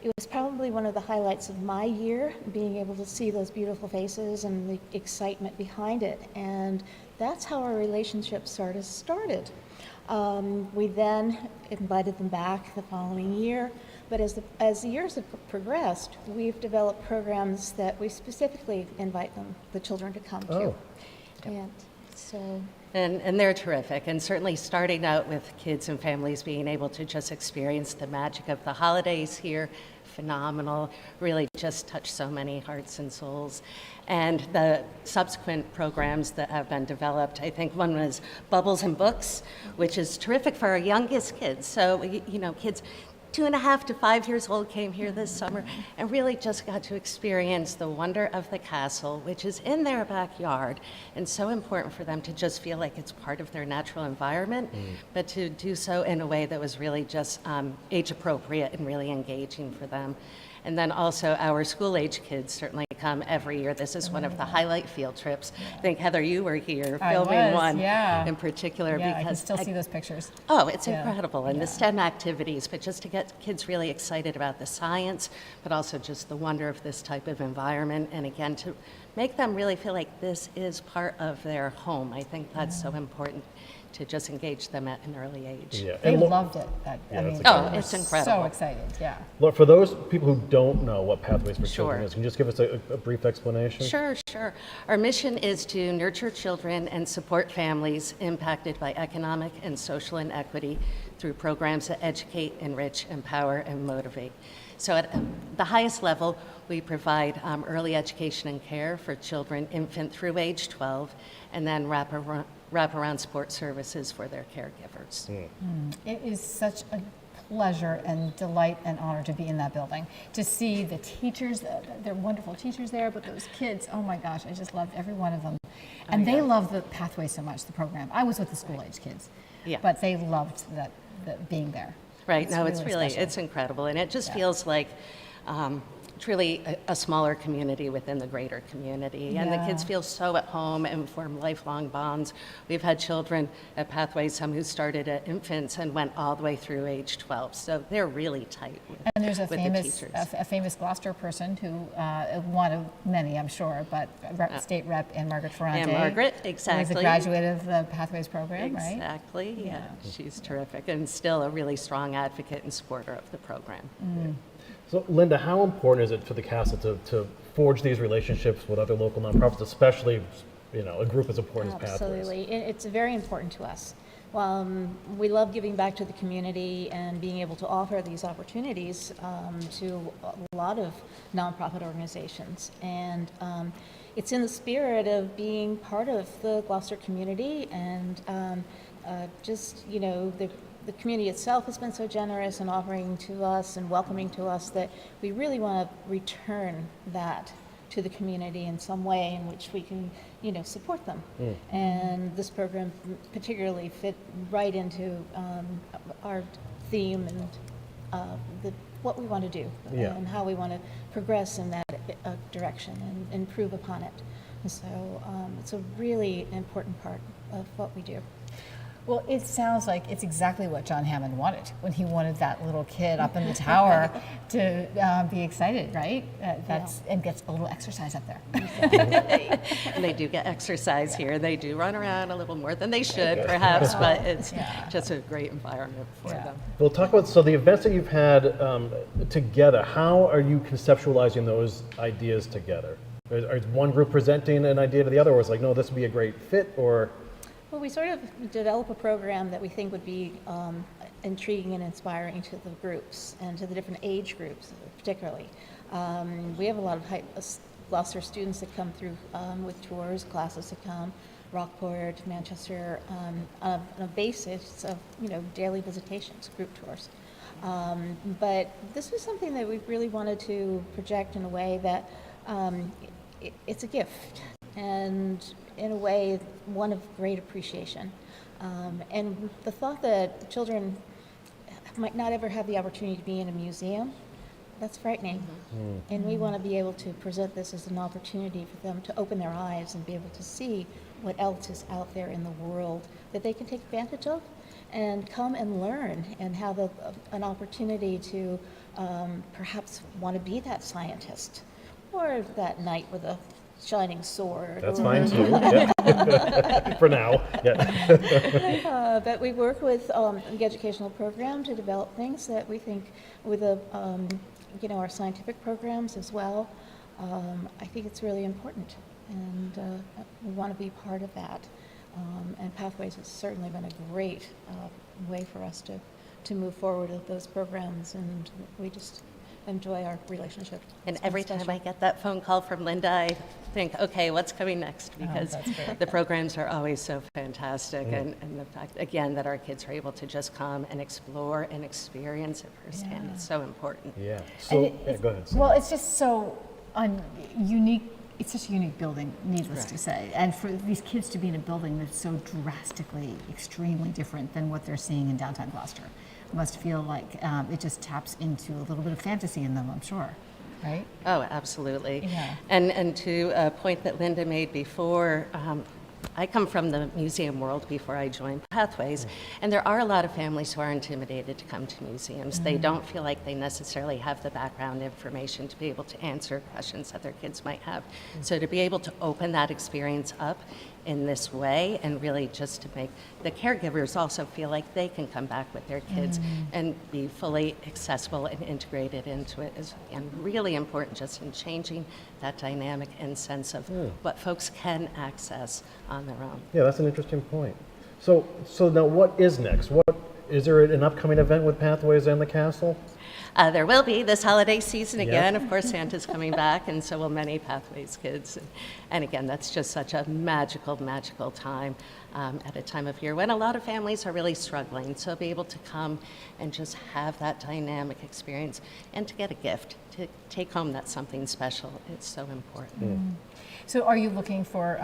it was probably one of the highlights of my year, being able to see those beautiful faces and the excitement behind it. And that's how our relationship sort of started. We then invited them back the following year. But as the years have progressed, we've developed programs that we specifically invite the children to come to. Oh. And so, And they're terrific, and certainly starting out with kids and families being able to just experience the magic of the holidays here, phenomenal, really just touched so many hearts and souls. And the subsequent programs that have been developed, I think one was Bubbles and Books, which is terrific for our youngest kids. So, you know, kids 2.5 to 5 years old came here this summer and really just got to experience the wonder of the castle, which is in their backyard, and so important for them to just feel like it's part of their natural environment, but to do so in a way that was really just age appropriate and really engaging for them. And then also our school-age kids certainly come every year. This is one of the highlight field trips. I think, Heather, you were here I filming was, one yeah. in particular. Yeah, I can because still see those pictures. Oh, it's Yeah. incredible. And Yeah. the STEM activities, but just to get kids really excited about the science, but also just the wonder of this type of environment. And again, to make them really feel like this is part of their home. I think that's so important, to just engage them at an early age. Yeah. They And Lo- loved it. I Yeah, mean, that's they exciting. were It's incredible. So excited, yeah. Look, for those people who don't know what Pathways for Children Sure. is, can you just give us a brief explanation? Sure, sure. Our mission is to nurture children and support families impacted by economic and social inequity through programs that educate, enrich, empower, and motivate. So at the highest level, we provide early education and care for children infant through age 12, and then wraparound support services for their caregivers. It is such a pleasure and delight and honor to be in that building. To see the teachers, they're wonderful teachers there, but those kids, oh my gosh, I just loved every one of them. And they love the pathway so much, the program. I was with the school-age kids, but they loved that being there. Right, no, it's really, special. it's incredible, and it just feels like truly a smaller community within the greater community. And the kids feel so at home and form lifelong bonds. We've had children at Pathways, some who started at infants and went all the way through age 12. So they're really tight with, And there's a with famous, the teachers. a famous Gloucester person who, one of many, I'm sure, but state rep and Margaret Ferrante. And Margaret, Who is exactly. a graduate of the Pathways program, right? Exactly, yeah. She's terrific and still a really strong advocate and supporter of the program. So, Linda, how important is it for the castle to forge these relationships with other local nonprofits, especially, a group as important as Pathways? Absolutely. It's very important to us. We love giving back to the community and being able to offer these opportunities to a lot of nonprofit organizations. And it's in the spirit of being part of the Gloucester community and the community itself has been so generous in offering to us and welcoming to us that we really want to return that to the community in some way in which we can, support them. And this program particularly fit right into our theme and what we want to do and how we want to progress in that direction and improve upon it. And so it's a really important part of what we do. Well, it sounds like it's exactly what John Hammond wanted when he wanted that little kid up in the tower to be excited, right? And gets a little exercise up there. And they do get exercise here. They do run around a little more than they should, perhaps, but it's just a great environment for them. We'll talk about, so the events that you've had together, how are you conceptualizing those ideas together? Is one group presenting an idea to the other, or is it like, no, this would be a great fit, or? Well, we sort of develop a program that we think would be intriguing and inspiring to the groups and to the different age groups particularly. We have a lot of Gloucester students that come through with tours, classes that come, Rockport, Manchester, on a basis of daily visitations, group tours. But this was something that we really wanted to project in a way that it's a gift. And in a way, one of great appreciation. And the thought that children might not ever have the opportunity to be in a museum, that's frightening. And we want to be able to present this as an opportunity for them to open their eyes and be able to see what else is out there in the world that they can take advantage of and come and learn and have an opportunity to perhaps want to be that scientist or that knight with a shining sword. That's fine too. For now. But we work with the educational program to develop things that we think with our scientific programs as well. I think it's really important, and we want to be part of that. And Pathways has certainly been a great way for us to move forward with those programs, and we just enjoy our relationship. And It's been every special. time I get that phone call from Linda, I think, okay, what's coming next? Because the programs are always so fantastic. And the fact, again, that our kids are able to just come and explore and experience it firsthand is so important. Yeah. So, go ahead. Well, it's just so unique. It's such a unique building, needless to say. And for these kids to be in a building that's so drastically, extremely different than what they're seeing in downtown Gloucester must feel like it just taps into a little bit of fantasy in them, I'm sure, right? Oh, absolutely. Yeah. And to a point that Linda made before, I come from the museum world before I joined Pathways, and there are a lot of families who are intimidated to come to museums. They don't feel like they necessarily have the background information to be able to answer questions that their kids might have. So to be able to open that experience up in this way and really just to make the caregivers also feel like they can come back with their kids and be fully accessible and integrated into it is, again, really important just in changing that dynamic and sense of what folks can access on their own. Yeah, that's an interesting point. So now what is next? What is there an upcoming event with Pathways and the Castle? There will be this holiday season Yep. again. Of course, Santa's coming back, and so will many Pathways kids. And again, that's just such a magical, magical time at a time of year when a lot of families are really struggling. So be able to come and just have that dynamic experience and to get a gift, to take home that's something special. It's so important. So are you looking for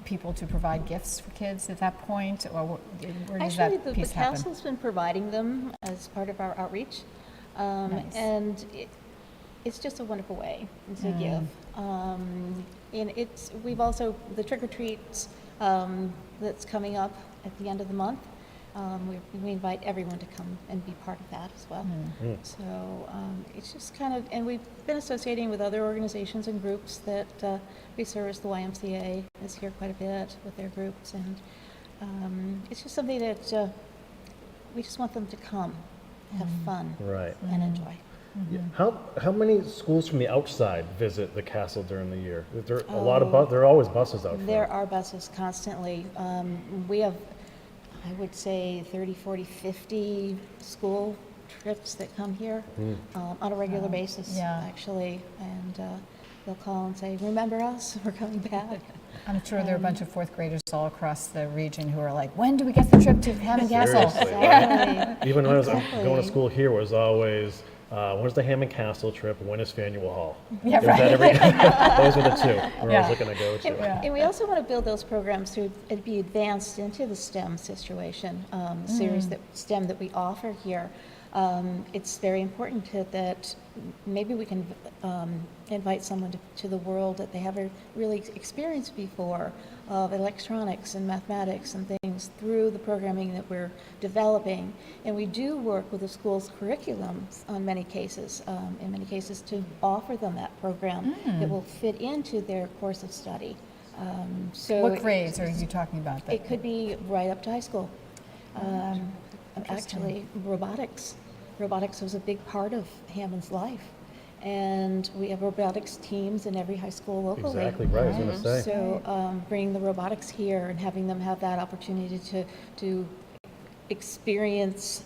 people to provide gifts for kids at that point, or where does Actually, that the piece happen? Castle's been providing them as part of our outreach. Nice. And it's just a wonderful way to give. And we've also, the trick or treats that's coming up at the end of the month, we invite everyone to come and be part of that as well. So it's just kind of, and we've been associating with other organizations and groups that we service. The YMCA is here quite a bit with their groups, and it's just something that we just want them to come, have fun, Right. and enjoy. Yeah. How many schools from the outside visit the Castle during the year? Is there a lot of there are always buses out There front. are buses constantly. We have, I would say, 30, 40, 50 school trips that come here on a regular basis, Yeah. actually. And they'll call and say, remember us? We're coming back. I'm sure there are a bunch of fourth graders all across the region who are like, when do we get the trip to Hammond Castle? Seriously. Exactly. Even when I was Exactly. going to school here, was always when's the Hammond Castle trip? When is Faneuil Hall? Yeah, It was that right. those were the two we're Yeah. always looking to go to. And we also want to build those programs to be advanced into the STEM situation, series STEM that we offer here. It's very important that maybe we can invite someone to the world that they haven't really experienced before of electronics and mathematics and things through the programming that we're developing. And we do work with the school's curriculums in many cases, to offer them that program that will fit into their course of study. So What grades are you talking about? it could be right up to high school. Actually, robotics. Robotics was a big part of Hammond's life. And we have robotics teams in every high school locally. Exactly right. I was going to say. So bringing the robotics here and having them have that opportunity to experience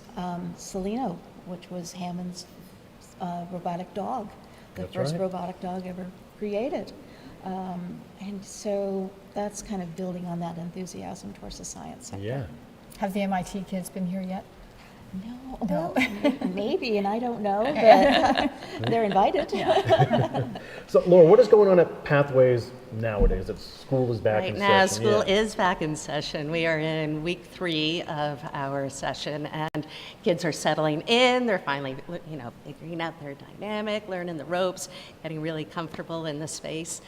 Celino, which was Hammond's robotic dog, the That's first right. robotic dog ever created. And so that's kind of building on that enthusiasm towards the science sector. Yeah. Have the MIT kids been here yet? No, well, maybe, and I don't know, but they're invited. So, Laura, what is going on at Pathways nowadays? That school is back Right in now, session. school yeah. is back in session. We are in week 3 of our session, and kids are settling in. They're finally, figuring out their dynamic, learning the ropes, getting really comfortable in the space,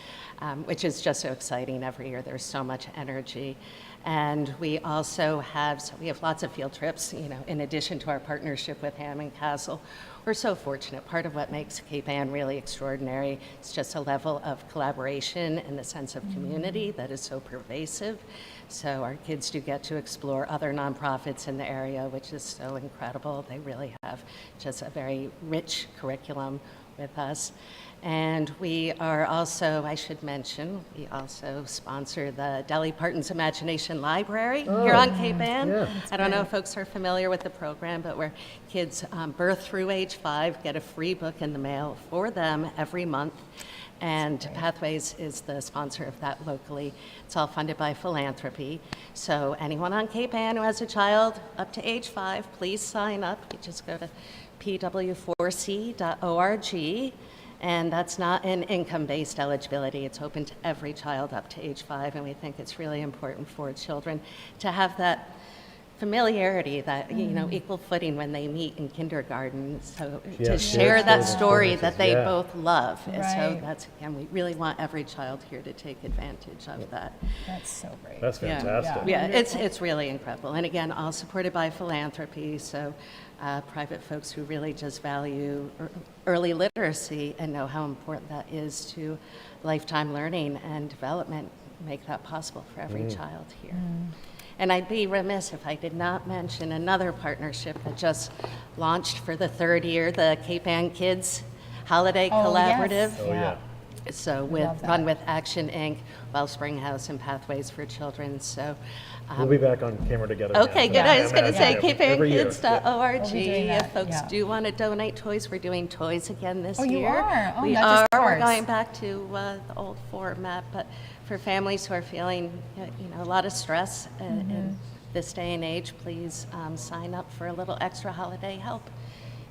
which is just so exciting every year. There's so much energy. And we also have, we have lots of field trips, in addition to our partnership with Hammond Castle. We're so fortunate. Part of what makes Cape Ann really extraordinary is just a level of collaboration and a sense of community that is so pervasive. So our kids do get to explore other nonprofits in the area, which is so incredible. They really have just a very rich curriculum with us. And we are also, I should mention, we also sponsor the Dolly Parton's Imagination Library here on Cape Ann. Yeah. I don't know if folks are familiar with the program, but where kids birth through age 5 get a free book in the mail for them every month. And Pathways is the sponsor of that locally. It's all funded by philanthropy. So anyone on Cape Ann who has a child up to age 5, please sign up. You just go to pw4c.org. And that's not an income-based eligibility. It's open to every child up to age 5, and we think it's really important for children to have that familiarity, that equal footing when they meet in kindergarten. So Yeah, to share shared that story that they yeah. both love. And so Right. that's, again, we really want every child here to take advantage of that. That's so great. That's Yeah. fantastic. Yeah, it's really incredible. And again, all supported by philanthropy, so private folks who really just value early literacy and know how important that is to lifetime learning and development make that possible for every child here. And I'd be remiss if I did not mention another partnership that just launched for the 3rd year, the Cape Ann Kids Holiday Oh, yes. Collaborative. Oh, yeah. So Love that. run with Action Inc., Wellspring House, and Pathways for Children. So We'll be back on camera together. again. okay, So, good. I was going to yeah, say, every year. keepingkids.org. We'll be doing that, If folks yeah. do want to donate toys, we're doing toys again this Oh, you year. are? Oh, we not are. just We're cards. going back to the old format, but for families who are feeling, a lot of stress Mm-hmm. in this day and age, please sign up for a little extra holiday help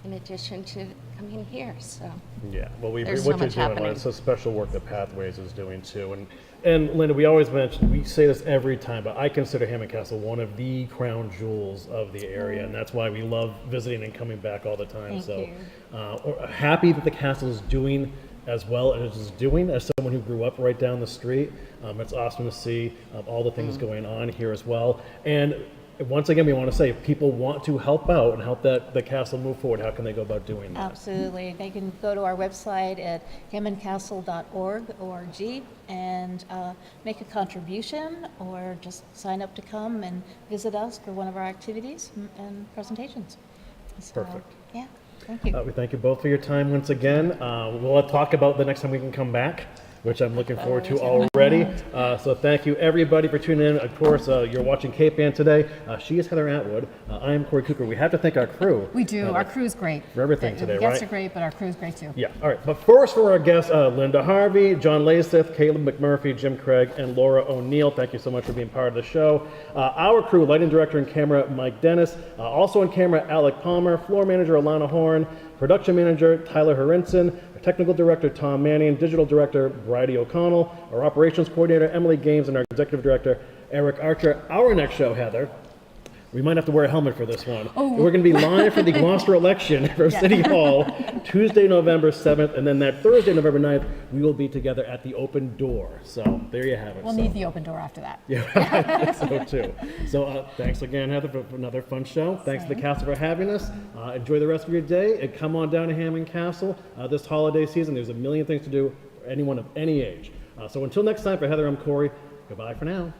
in addition to coming here. So. Yeah, well, There's what so you're much doing, happening. it's a special work that Pathways is doing too. And Linda, we always mention, we say this every time, but I consider Hammond Castle one of the crown jewels of the area, and that's why we love visiting and coming back all the time. Thank We're happy that the castle is doing as well as it's doing. As someone who grew up right down the street, it's awesome to see all the things going on here as well. And once again, we want to say, if people want to help out and help the castle move forward, how can they go about doing that? Absolutely. They can go to our website at hammondcastle.org, and make a contribution, or just sign up to come and visit us for one of our activities and presentations. So, Perfect. Yeah, thank you. We thank you both for your time once again. We'll talk about the next time we can come back, which I'm looking forward to already. So thank you everybody for tuning in. Of course, you're watching Cape Ann today. She is Heather Atwood. I am Kory Curcuru. We have to thank our crew. We do. Our crew's great. For everything today, The guests right? are great, but our crew's great too. Yeah, all right. But first, for our guests, Linda Harvey, John Lasith, Caleb McMurphy, Jim Craig, and Laura O'Neill. Thank you so much for being part of the show. Our crew, lighting director and camera, Mike Dennis. Also on camera, Alec Palmer. Floor manager, Alana Horn. Production manager, Tyler Harinson. Our technical director, Tom Manning. Digital director, Bridie O'Connell. Our operations coordinator, Emily Games. And our executive director, Eric Archer. Our next show, Heather, we might have to wear a helmet for this one. We're going to be live for the Gloucester election from City Hall, Tuesday, November 7th, and then that Thursday, November 9th, we will be together at the Open Door. So there you have it. We'll So- need the open door after that. Yeah, I think so too. So thanks again, Heather, for another fun show. Thanks to the castle for having us. Enjoy the rest of your day, and come on down to Hammond Castle this holiday season. There's a million things to do for anyone of any age. So until next time, for Heather, I'm Kory. Goodbye for now.